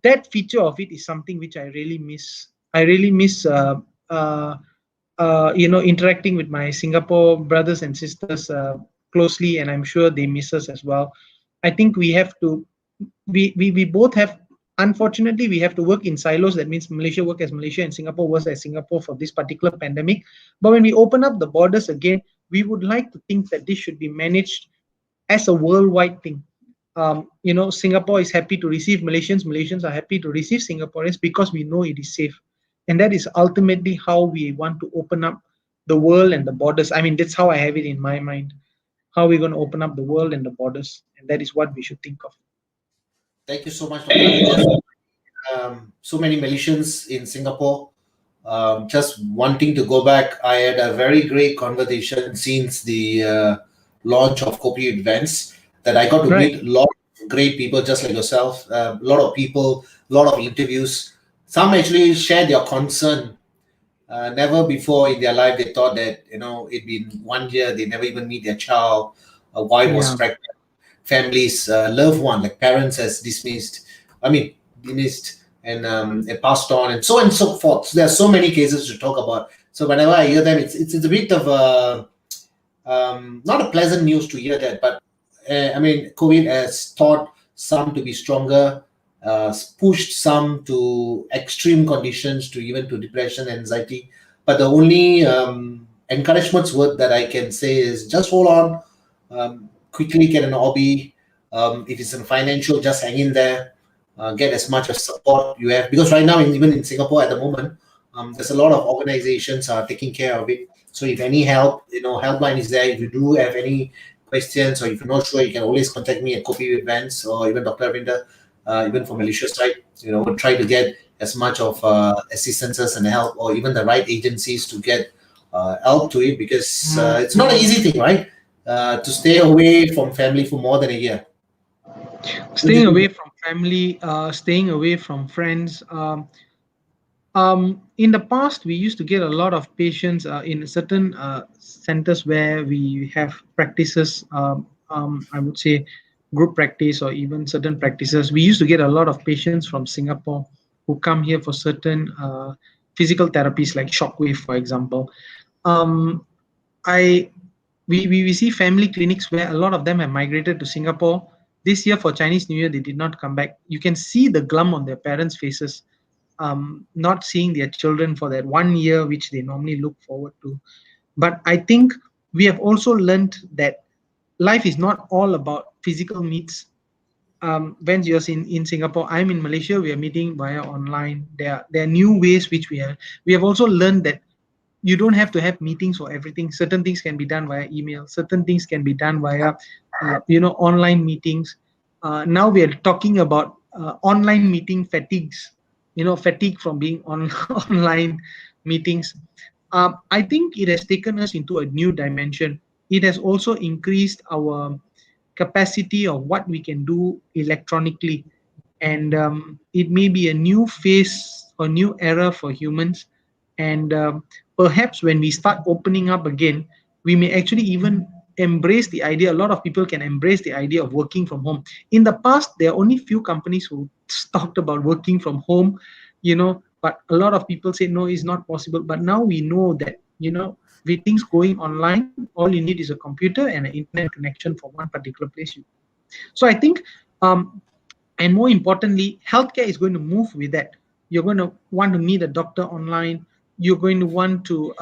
that feature of it is something which I really miss. I really miss, uh, interacting with my Singapore brothers and sisters closely, and I'm sure they miss us as well. I think we have to, we both have, unfortunately, we have to work in silos. That means Malaysia work as Malaysia and Singapore works as Singapore for this particular pandemic. But when we open up the borders again, we would like to think that this should be managed as a worldwide thing. Singapore is happy to receive Malaysians. Malaysians are happy to receive Singaporeans because we know it is safe. And that is ultimately how we want to open up the world and the borders. I mean, that's how I have it in my mind. How we're going to open up the world and the borders. And that is what we should think of. Thank you so much, Dr. Arvinder. So many Malaysians in Singapore. Just wanting to go back, I had a very great conversation since the launch of Kopi events, that I got to Right. meet a lot of great people just like yourself, a lot of people, a lot of interviews. Some actually shared their concern. Never before in their life they thought that, it'd been 1 year, they never even meet their child, a wife was Yeah. pregnant, families, loved one, like parents has dismissed and passed on, and so forth. So there are so many cases to talk about. So whenever I hear them, it's a bit of a not a pleasant news to hear that, but COVID has taught some to be stronger, pushed some to extreme conditions, to even to depression, anxiety. But the only encouragement's word that I can say is just hold on, quickly get an hobby. If it's in financial, just hang in there, get as much of support you have. Because right now, even in Singapore at the moment, there's a lot of organizations are taking care of it. So if any help, helpline is there. If you do have any questions or if you're not sure, you can always contact me at Kopi Events or even Dr. Arvinder, even from Malaysia side. We'll try to get as much of assistances and help, or even the right agencies to get help to it, because it's not an easy thing, right? To stay away from family for more than a year. Staying away from family, staying away from friends. In the past, we used to get a lot of patients in certain centers where we have practices. I would say group practice or even certain practices. We used to get a lot of patients from Singapore who come here for certain physical therapies like shockwave, for example. Um, I we see family clinics where a lot of them have migrated to Singapore. This year for Chinese New Year, they did not come back. You can see the glum on their parents' faces, not seeing their children for that 1 year, which they normally look forward to. But I think we have also learned that life is not all about physical meets. When you're in Singapore, I'm in Malaysia, we are meeting via online. There are new ways which we have also learned that you don't have to have meetings for everything. Certain things can be done via email. Certain things can be done via, online meetings. Now we are talking about online meeting fatigues. Fatigue from being on online meetings. I think it has taken us into a new dimension. It has also increased our capacity of what we can do electronically, and it may be a new phase or new era for humans. And perhaps when we start opening up again, we may actually even embrace the idea. A lot of people can embrace the idea of working from home. In the past, there are only few companies who talked about working from home, but a lot of people say no, it's not possible. But now we know that, with things going online, all you need is a computer and an internet connection for one particular place. So I think, and more importantly, healthcare is going to move with that. You're going to want to meet a doctor online. You're going to want to,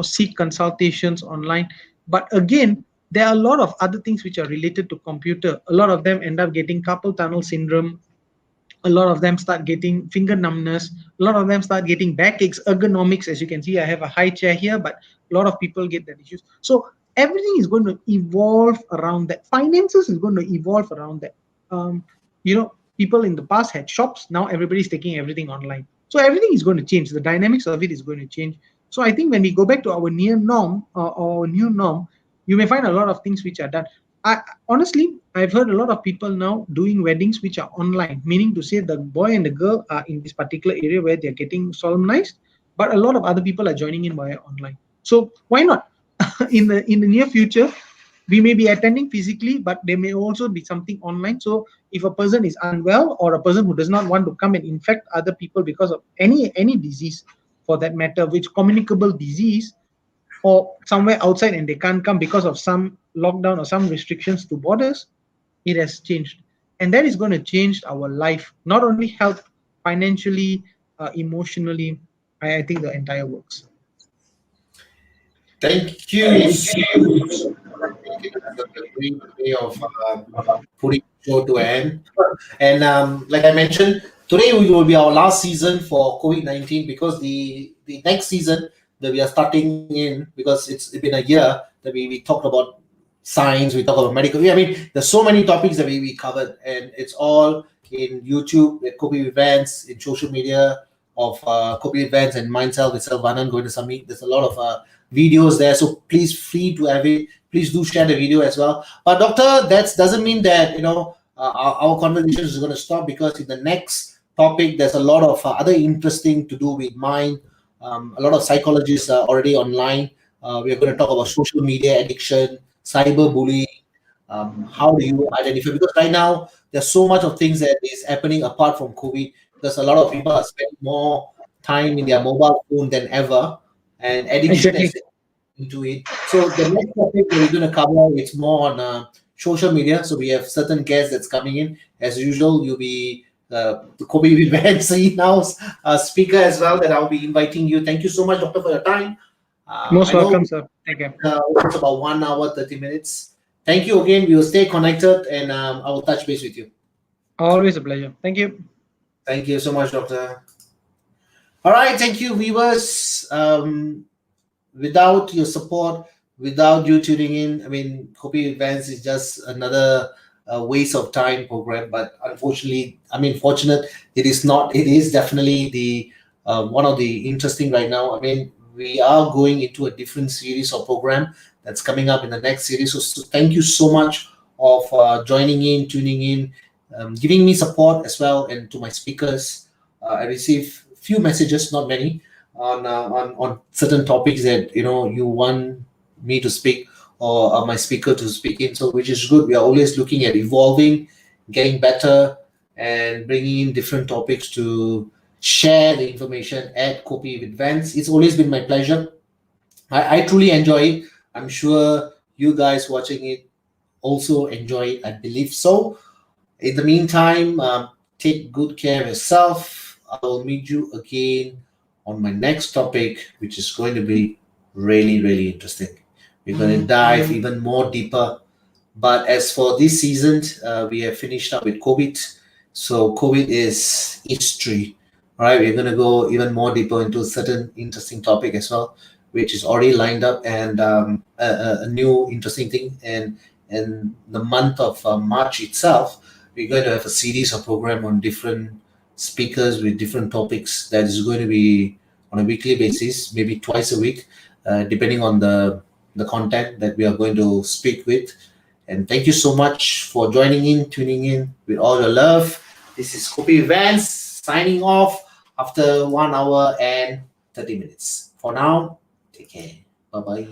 seek consultations online. But again, there are a lot of other things which are related to computer. A lot of them end up getting carpal tunnel syndrome. A lot of them start getting finger numbness. A lot of them start getting backaches, ergonomics. As you can see, I have a high chair here, but a lot of people get that issues. So everything is going to evolve around that. Finances is going to evolve around that. People in the past had shops. Now everybody's taking everything online. So everything is going to change. The dynamics of it is going to change. So I think when we go back to our near norm or new norm, you may find a lot of things which are done. Honestly, I've heard a lot of people now doing weddings which are online, meaning to say the boy and the girl are in this particular area where they're getting solemnized, but a lot of other people are joining in via online. So why not? in the near future, we may be attending physically, but there may also be something online. So if a person is unwell or a person who does not want to come and infect other people because of any disease, for that matter, which communicable disease, or somewhere outside and they can't come because of some lockdown or some restrictions to borders, it has changed. And that is going to change our life, not only health, financially, emotionally. I think the entire works. Thank you so much. That's a great way of putting the show to an end. And like I mentioned, today will be our last season for COVID-19, because the next season that we are starting in, because it's been a year that we talked about science, we talk about medical. I mean, there's so many topics that we covered, and it's all in YouTube with Kopi events, in social media of Kopi events, and myself with Selvanan going to Summit. There's a lot of videos there, so please free to have it. Please do share the video as well. But doctor, that doesn't mean that our conversation is going to stop, because in the next topic there's a lot of other interesting to do with mind. A lot of psychologists are already online. We are going to talk about social media addiction, cyberbullying. How do you identify? Because right now there's so much of things that is happening apart from COVID. Because a lot of people are spending more time in their mobile phone than ever, and addiction Exactly. is into it. So the next topic that we're going to cover is more on social media. So we have certain guests that's coming in. As usual, you'll be the Kobe event now speaker as well, that I'll be inviting you. Thank you so much, doctor, for your time. Most I know welcome, sir. Take care. it's about 1 hour, 30 minutes. Thank you again. We will stay connected, and I will touch base with you. Always a pleasure. Thank you. Thank you so much, doctor. All right. Thank you, viewers. Without your support, without you tuning in, I mean, Kopi Events is just another waste of time program. But unfortunately, I mean, fortunate, it is not. It is definitely the one of the interesting right now. I mean, we are going into a different series of program that's coming up in the next series. So thank you so much of joining in, tuning in, giving me support as well, and to my speakers. I received few messages, not many, on certain topics that you want me to speak, or my speaker to speak in. So which is good. We are always looking at evolving, getting better, and bringing in different topics to share the information at Kopi with Vance. It's always been my pleasure. I truly enjoy it. I'm sure you guys watching it also enjoy it. I believe so. In the meantime, take good care of yourself. I will meet you again on my next topic, which is going to be really, really interesting. We're going to dive even more deeper. But as for this season, we have finished up with COVID. So COVID is history. All right, we're going to go even more deeper into certain interesting topic as well, which is already lined up, and a new interesting thing. And in the month of March itself, we're going to have a series of program on different speakers with different topics that is going to be on a weekly basis, maybe twice a week, depending on the content that we are going to speak with. And thank you so much for joining in, tuning in with all your love. This is Kopi Vance signing off after 1 hour and 30 minutes. For now, take care. Bye bye.